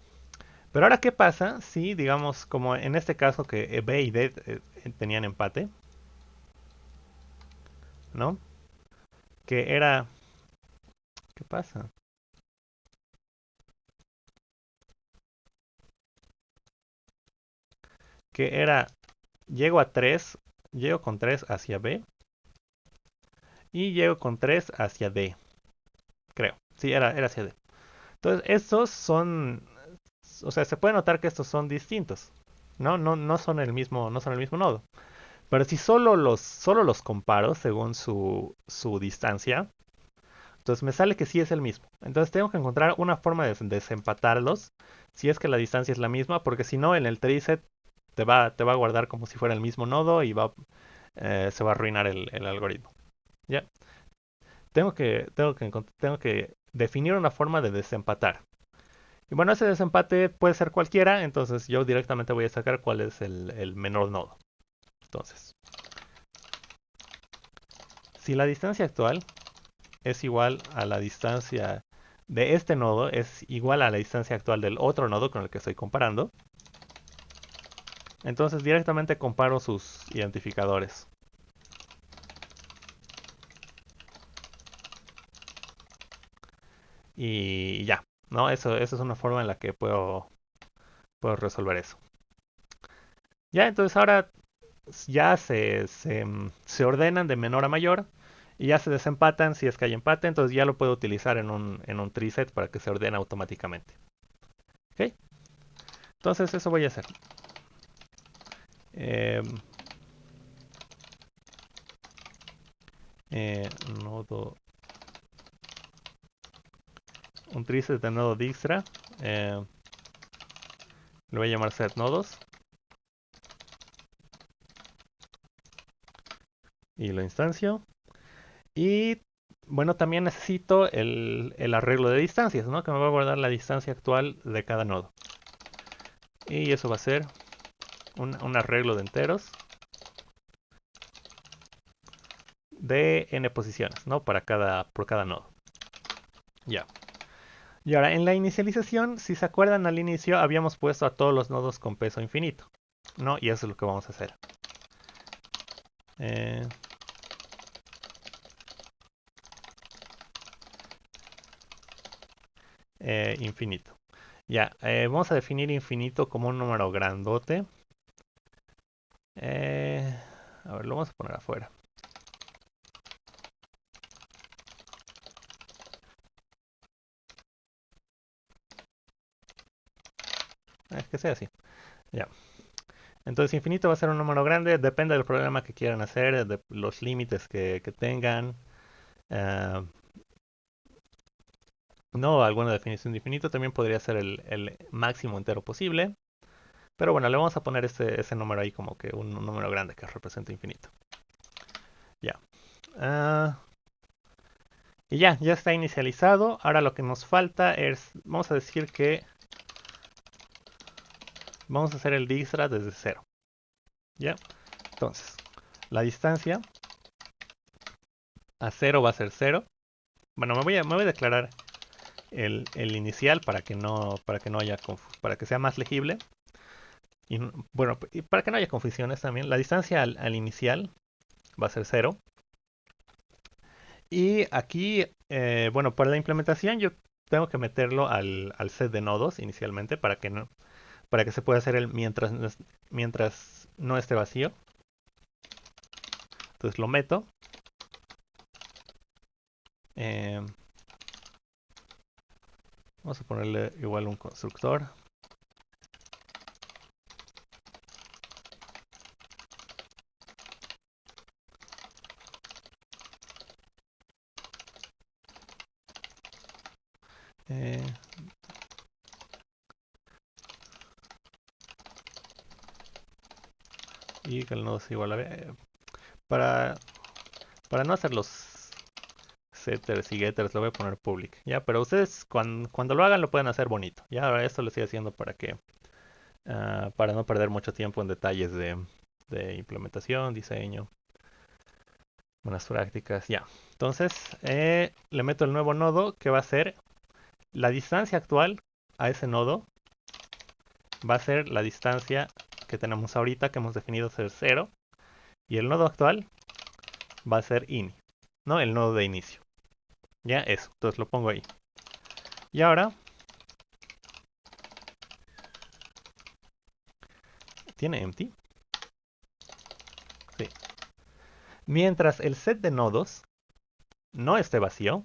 A: Pero ahora, ¿qué pasa si, digamos, como en este caso que B y D tenían empate, ¿no? Que era... ¿Qué pasa? Que era, llego a 3, llego con 3 hacia B y llego con 3 hacia D, creo. Sí, era hacia D. Entonces, estos son, o sea, se puede notar que estos son distintos, ¿no? No son el mismo, no son el mismo nodo. Pero si solo los comparo según su distancia, entonces me sale que sí es el mismo. Entonces tengo que encontrar una forma de desempatarlos si es que la distancia es la misma, porque si no, en el tree-set te va a guardar como si fuera el mismo nodo y se va a arruinar el algoritmo. ¿Ya? Tengo que definir una forma de desempatar. Y bueno, ese desempate puede ser cualquiera, entonces yo directamente voy a sacar cuál es el menor nodo. Entonces, si la distancia actual es igual a la distancia de este nodo, es igual a la distancia actual del otro nodo con el que estoy comparando, entonces directamente comparo sus identificadores. Y ya, ¿no? Eso es una forma en la que puedo resolver eso. Ya, entonces ahora ya se ordenan de menor a mayor y ya se desempatan si es que hay empate, entonces ya lo puedo utilizar en un tree set para que se ordene automáticamente. ¿Ok? Entonces eso voy a hacer. Eh, nodo, un tree set de nodo Dijkstra. Le voy a llamar set nodos y lo instancio. Y bueno, también necesito el arreglo de distancias, ¿no? Que me va a guardar la distancia actual de cada nodo. Y eso va a ser un arreglo de enteros de n posiciones, ¿no? Por cada nodo. Ya. Y ahora, en la inicialización, si se acuerdan al inicio, habíamos puesto a todos los nodos con peso infinito, ¿no? Y eso es lo que vamos a hacer. Eh, infinito. Ya, vamos a definir infinito como un número grandote. Eh, a ver, lo vamos a poner afuera. Es que sea así. Ya. Entonces infinito va a ser un número grande, depende del programa que quieran hacer, de los límites que tengan. eh, no, alguna definición de infinito también podría ser el máximo entero posible. Pero bueno, le vamos a poner ese número ahí como que un número grande que representa infinito. Ya. Ah, y ya está inicializado. Ahora lo que nos falta es, vamos a decir que vamos a hacer el Dijkstra desde cero. Ya. Entonces, la distancia a cero va a ser cero. Bueno, me voy a declarar el inicial para que no haya para que sea más legible. Y bueno, y para que no haya confusiones también, la distancia al inicial va a ser cero. Y aquí, bueno, para la implementación yo tengo que meterlo al set de nodos inicialmente para que se pueda hacer el mientras no esté vacío. Entonces lo meto. Eh, vamos a ponerle igual un constructor. Eh, y que el nodo sea igual a B. Para, para no hacer los setters y getters, lo voy a poner public. Ya, pero ustedes cuando lo hagan lo pueden hacer bonito. Ya, ahora esto lo estoy haciendo para no perder mucho tiempo en detalles de implementación, diseño, buenas prácticas. Ya. Entonces, le meto el nuevo nodo que va a ser la distancia actual a ese nodo. Va a ser la distancia que tenemos ahorita, que hemos definido ser 0. Y el nodo actual va a ser ini, ¿no? El nodo de inicio. Ya, eso. Entonces lo pongo ahí. Y ahora, ¿tiene empty? Sí. Mientras el set de nodos no esté vacío,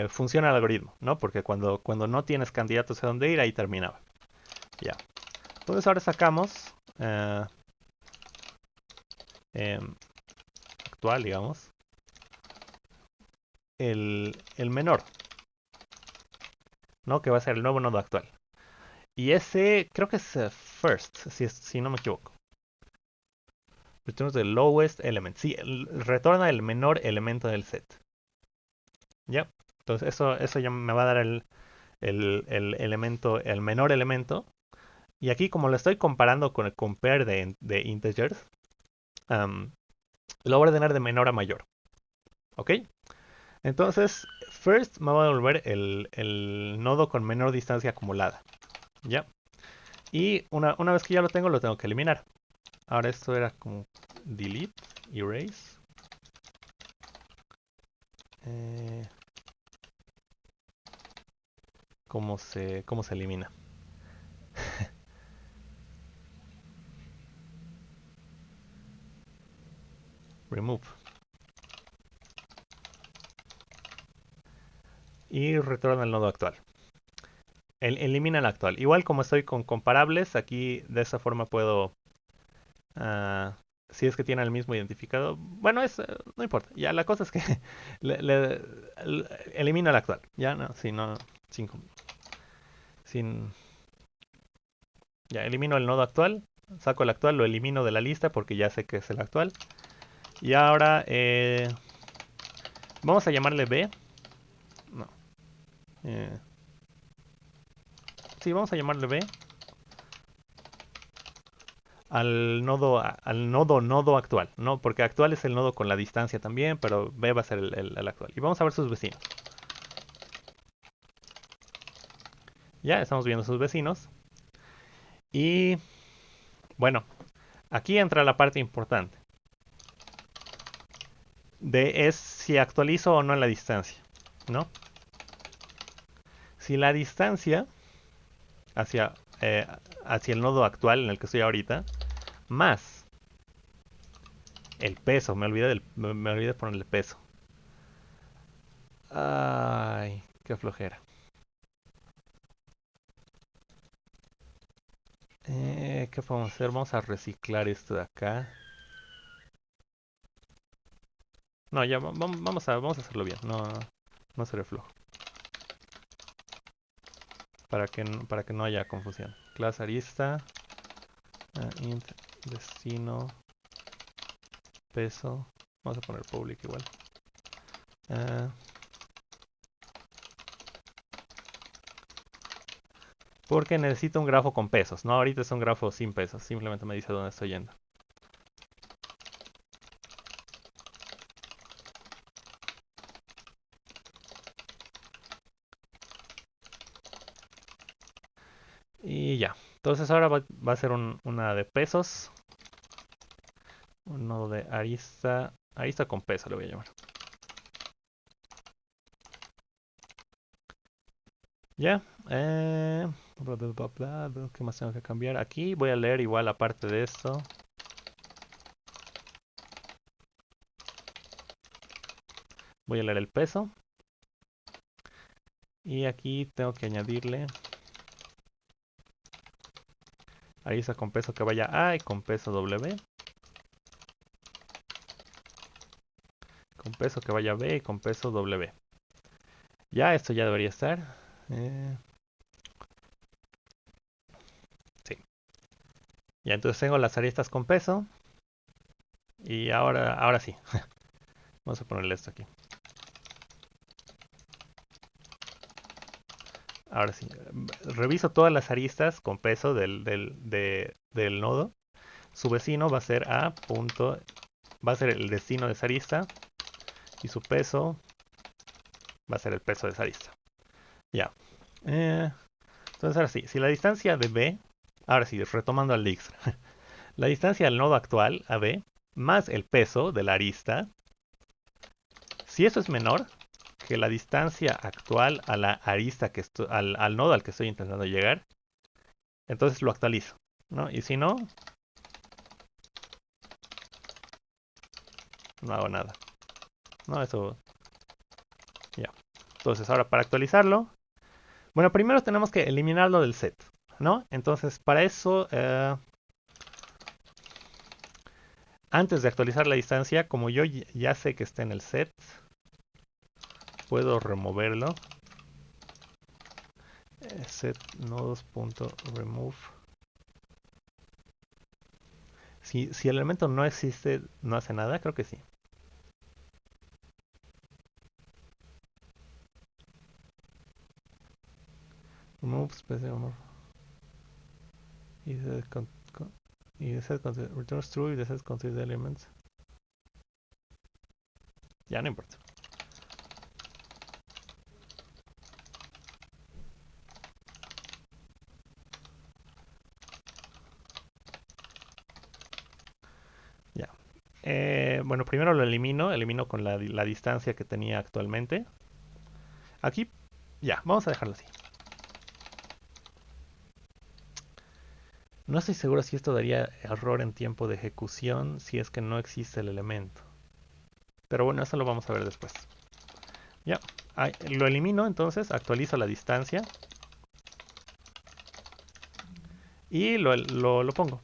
A: funciona el algoritmo, ¿no? Porque cuando no tienes candidatos a dónde ir, ahí terminaba. Ya. Entonces ahora sacamos em, actual, digamos, el menor, ¿no? Que va a ser el nuevo nodo actual. Y ese creo que es first, si no me equivoco. Returns the lowest element. Sí, retorna el menor elemento del set. ¿Ya? Entonces eso ya me va a dar el elemento, el menor elemento. Y aquí como lo estoy comparando con el compare de integers, lo voy a ordenar de menor a mayor. ¿Ok? Entonces, first me va a devolver el nodo con menor distancia acumulada. ¿Ya? Y una vez que ya lo tengo que eliminar. Ahora esto era como delete, erase. Eh, ¿cómo se elimina? Remove. Y retorna el nodo actual. Elimina el actual. Igual como estoy con comparables, aquí de esa forma puedo... ah, si es que tiene el mismo identificador. Bueno, no importa. Ya la cosa es que elimino el actual. Ya no, si no, sin, sin, ya elimino el nodo actual, saco el actual, lo elimino de la lista porque ya sé que es el actual. Y ahora vamos a llamarle B. No. eh, sí, vamos a llamarle B al nodo actual, ¿no? Porque actual es el nodo con la distancia también, pero B va a ser el actual. Y vamos a ver sus vecinos. Ya estamos viendo sus vecinos. Y bueno, aquí entra la parte importante. Es si actualizo o no la distancia, ¿no? Si la distancia hacia, eh, hacia el nodo actual en el que estoy ahorita, más el peso, me olvidé ponerle peso. Ay, qué flojera. ¿Qué podemos hacer? Vamos a reciclar esto de acá. No, ya vamos a hacerlo bien. No, no seré flojo. Para que no haya confusión. Class arista. Int destino. Peso. Vamos a poner public igual. Ah, porque necesito un grafo con pesos. No, ahorita es un grafo sin pesos. Simplemente me dice dónde estoy yendo. Y ya. Entonces ahora va a ser una de pesos. Un nodo de arista. Arista con peso le voy a llamar. Ya. ¿Qué más tengo que cambiar? Aquí voy a leer igual aparte de esto. Voy a leer el peso. Y aquí tengo que añadirle arista con peso que vaya A y con peso W. Con peso que vaya B y con peso W. Ya, esto ya debería estar. Sí. Ya, entonces tengo las aristas con peso. Y ahora sí. Vamos a ponerle esto aquí. Ahora sí. Reviso todas las aristas con peso del nodo. Su vecino va a ser a punto. Va a ser el destino de esa arista. Y su peso va a ser el peso de esa arista. Ya. Eh, entonces ahora sí. Si la distancia de B. Ahora sí, retomando al Dijkstra. La distancia del nodo actual, AB, más el peso de la arista, si eso es menor que la distancia actual a la arista al nodo al que estoy intentando llegar, entonces lo actualizo, ¿no? Y si no, no hago nada. No, eso ya. Entonces ahora para actualizarlo, bueno, primero tenemos que eliminarlo del set, ¿no? Entonces para eso, antes de actualizar la distancia, como yo ya sé que está en el set, puedo removerlo. Set nodos.remove. Si el elemento no existe, no hace nada, creo que sí. Remove special honor. Y the set returns true y the set contains the elements. Ya no importa. Ya. Bueno, primero lo elimino con la distancia que tenía actualmente. Aquí, ya, vamos a dejarlo así. No estoy seguro si esto daría error en tiempo de ejecución si es que no existe el elemento. Pero bueno, eso lo vamos a ver después. Ya, lo elimino entonces, actualizo la distancia y lo pongo.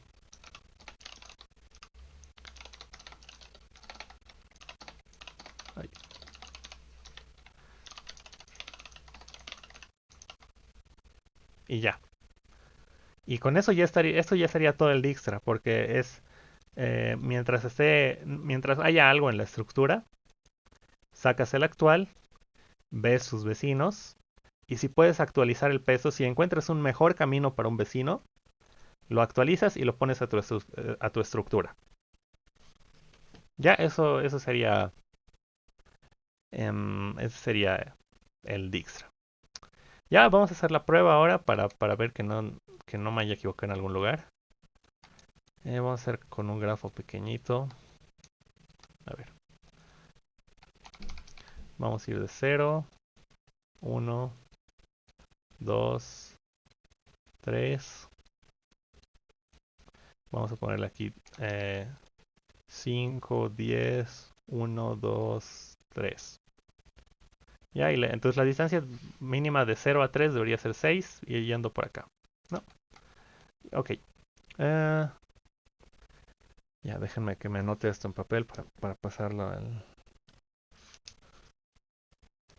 A: Ahí. Y ya. Y con eso ya estaría, esto ya sería todo el Dijkstra, porque es mientras haya algo en la estructura, sacas el actual, ves sus vecinos, y si puedes actualizar el peso, si encuentras un mejor camino para un vecino, lo actualizas y lo pones a tu estructura. Ya eso sería, ese sería el Dijkstra. Ya vamos a hacer la prueba ahora para ver que no me haya equivocado en algún lugar. Vamos a hacer con un grafo pequeñito. A ver. Vamos a ir de 0, 1, 2, 3. Vamos a ponerle aquí 5, 10, 1, 2, 3. Ya, entonces la distancia mínima de 0 a 3 debería ser 6 y yendo por acá. ¿No? Ok. Ya, déjenme que me anote esto en papel para pasarlo al...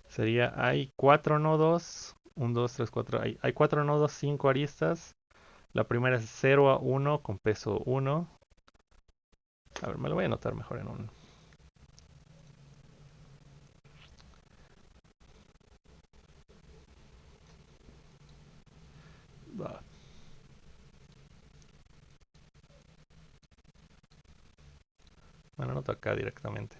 A: Sería, hay 4 nodos. 1, 2, 3, 4. Hay 4 nodos, 5 aristas. La primera es 0 a 1 con peso 1. A ver, me lo voy a anotar mejor en un... Ah, me lo anoto acá directamente.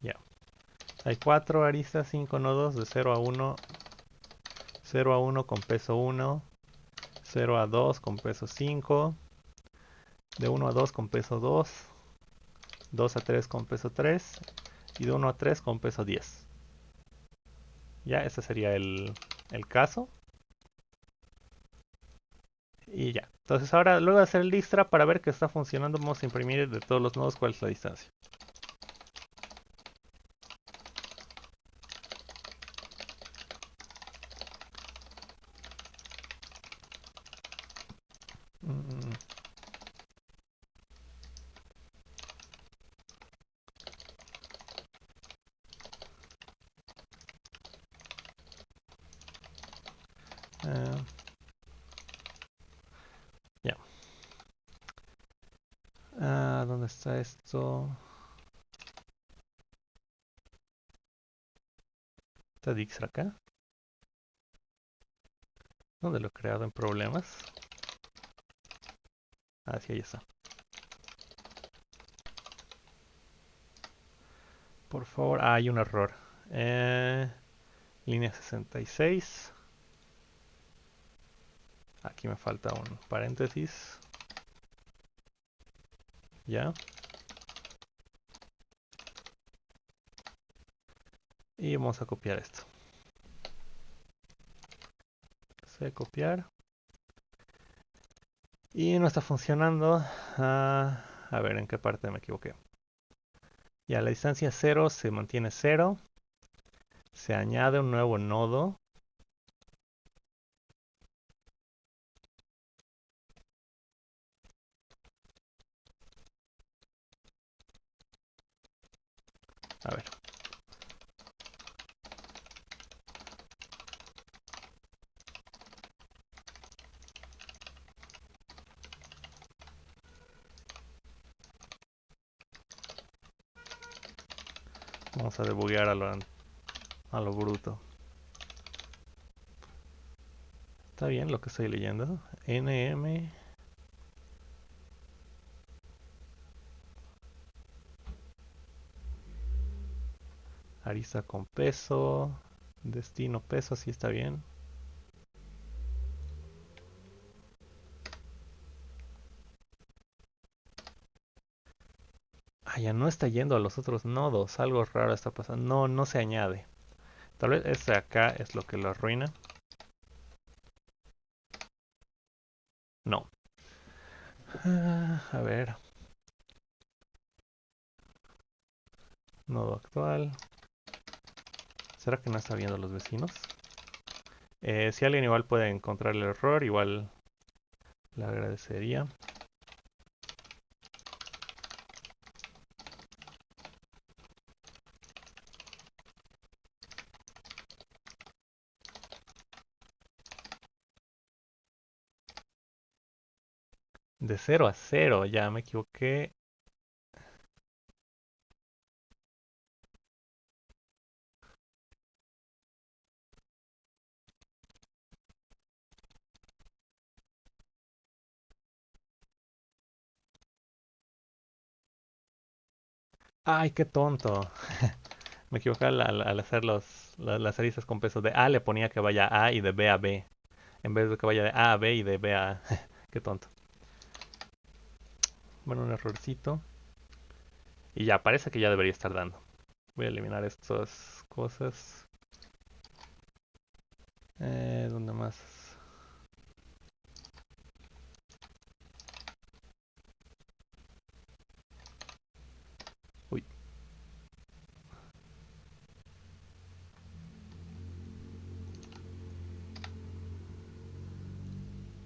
A: Ya. Hay 4 aristas, 5 nodos de 0 a 1. 0 a 1 con peso 1. 0 a 2 con peso 5. De 1 a 2 con peso 2. 2 a 3 con peso 3. Y de 1 a 3 con peso 10. Ya, ese sería el caso. Y ya. Entonces ahora, luego de hacer el Dijkstra, para ver que está funcionando, vamos a imprimir de todos los nodos cuál es la distancia. Mm, eh, ya. ¿Dónde está esto? ¿Está Dijkstra acá? ¿Dónde lo he creado en problemas? Ah, sí, ahí está. Por favor, hay un error. Eh, línea 66. Aquí me falta un paréntesis. Ya. Y vamos a copiar esto. Se copiar. Y no está funcionando. A ver, ¿en qué parte me equivoqué? Ya, la distancia 0 se mantiene 0. Se añade un nuevo nodo. A ver. Vamos a debuguear a lo bruto. Está bien lo que estoy leyendo. NM. Arista con peso. Destino peso, sí está bien. Ya no está yendo a los otros nodos. Algo raro está pasando. No, no se añade. Tal vez este de acá es lo que lo arruina. No. A ver. Nodo actual. ¿Será que no está viendo a los vecinos? Si alguien igual puede encontrar el error, igual le agradecería. De 0 a 0, ya me equivoqué. Ay, qué tonto. Me equivoqué al hacer las aristas con peso. De A le ponía que vaya a y de B a B. En vez de que vaya de A a B y de B a A. Qué tonto. Bueno, un errorcito. Y ya, parece que ya debería estar dando. Voy a eliminar estas cosas. ¿Dónde más? Uy,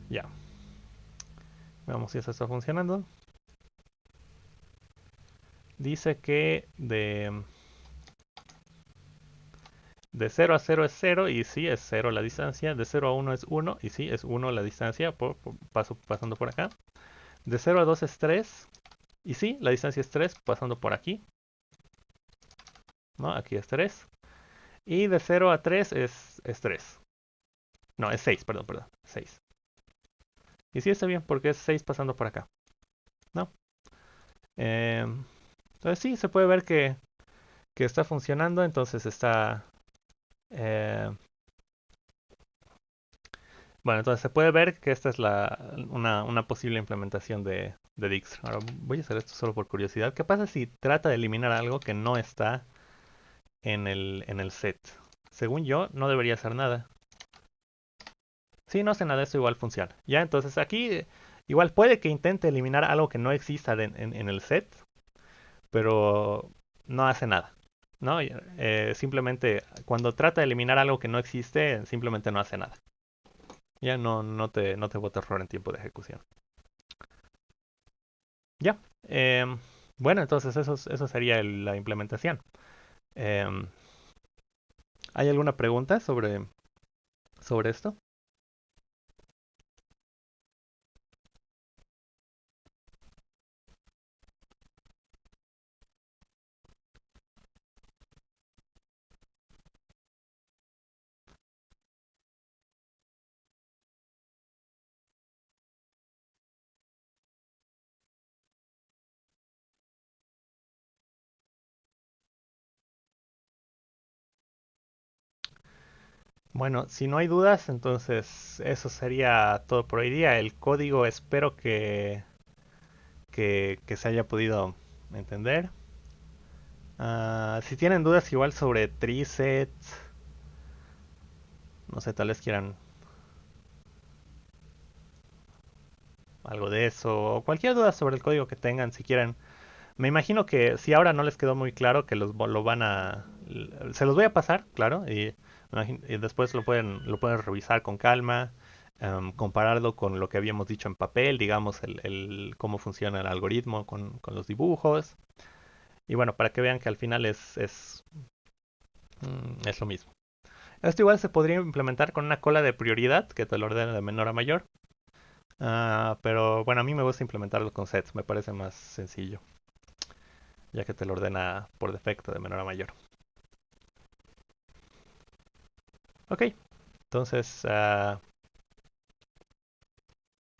A: ya. Veamos si eso está funcionando. Dice que de 0 a 0 es 0 y sí es 0 la distancia. De 0 a 1 es 1 y sí es 1 la distancia pasando por acá. De 0 a 2 es 3 y sí, la distancia es 3 pasando por aquí. ¿No? Aquí es 3. Y de 0 a 3 es 3. No, es 6, perdón, 6. Y sí está bien porque es 6 pasando por acá. ¿No? Eh, entonces sí, se puede ver que está funcionando. Entonces está... eh, bueno, entonces se puede ver que esta es una posible implementación de Dijkstra. Ahora voy a hacer esto solo por curiosidad. ¿Qué pasa si trata de eliminar algo que no está en el set? Según yo, no debería hacer nada. Si no hace nada, esto igual funciona. Ya, entonces aquí igual puede que intente eliminar algo que no exista en el set, pero no hace nada. ¿No? Simplemente cuando trata de eliminar algo que no existe, simplemente no hace nada. Ya no te bota error en tiempo de ejecución. Ya. Bueno, entonces eso sería la implementación. Em, ¿Hay alguna pregunta sobre esto? Bueno, si no hay dudas, entonces eso sería todo por hoy día. El código espero que se haya podido entender. Si tienen dudas igual sobre trisets, no sé, tal vez quieran algo de eso, o cualquier duda sobre el código que tengan, si quieren. Me imagino que si ahora no les quedó muy claro, que lo van a... Se los voy a pasar, claro, y después lo pueden revisar con calma, compararlo con lo que habíamos dicho en papel, digamos, cómo funciona el algoritmo con los dibujos. Y bueno, para que vean que al final es lo mismo. Esto igual se podría implementar con una cola de prioridad que te lo ordena de menor a mayor. Pero bueno, a mí me gusta implementarlo con sets, me parece más sencillo, ya que te lo ordena por defecto de menor a mayor. Ok, entonces,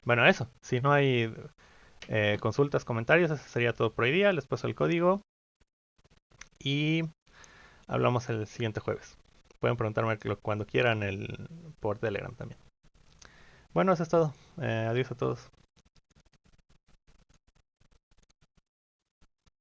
A: bueno, eso. Si no hay consultas, comentarios, eso sería todo por hoy día. Les paso el código y hablamos el siguiente jueves. Pueden preguntarme cuando quieran por Telegram también. Bueno, eso es todo. Adiós a todos.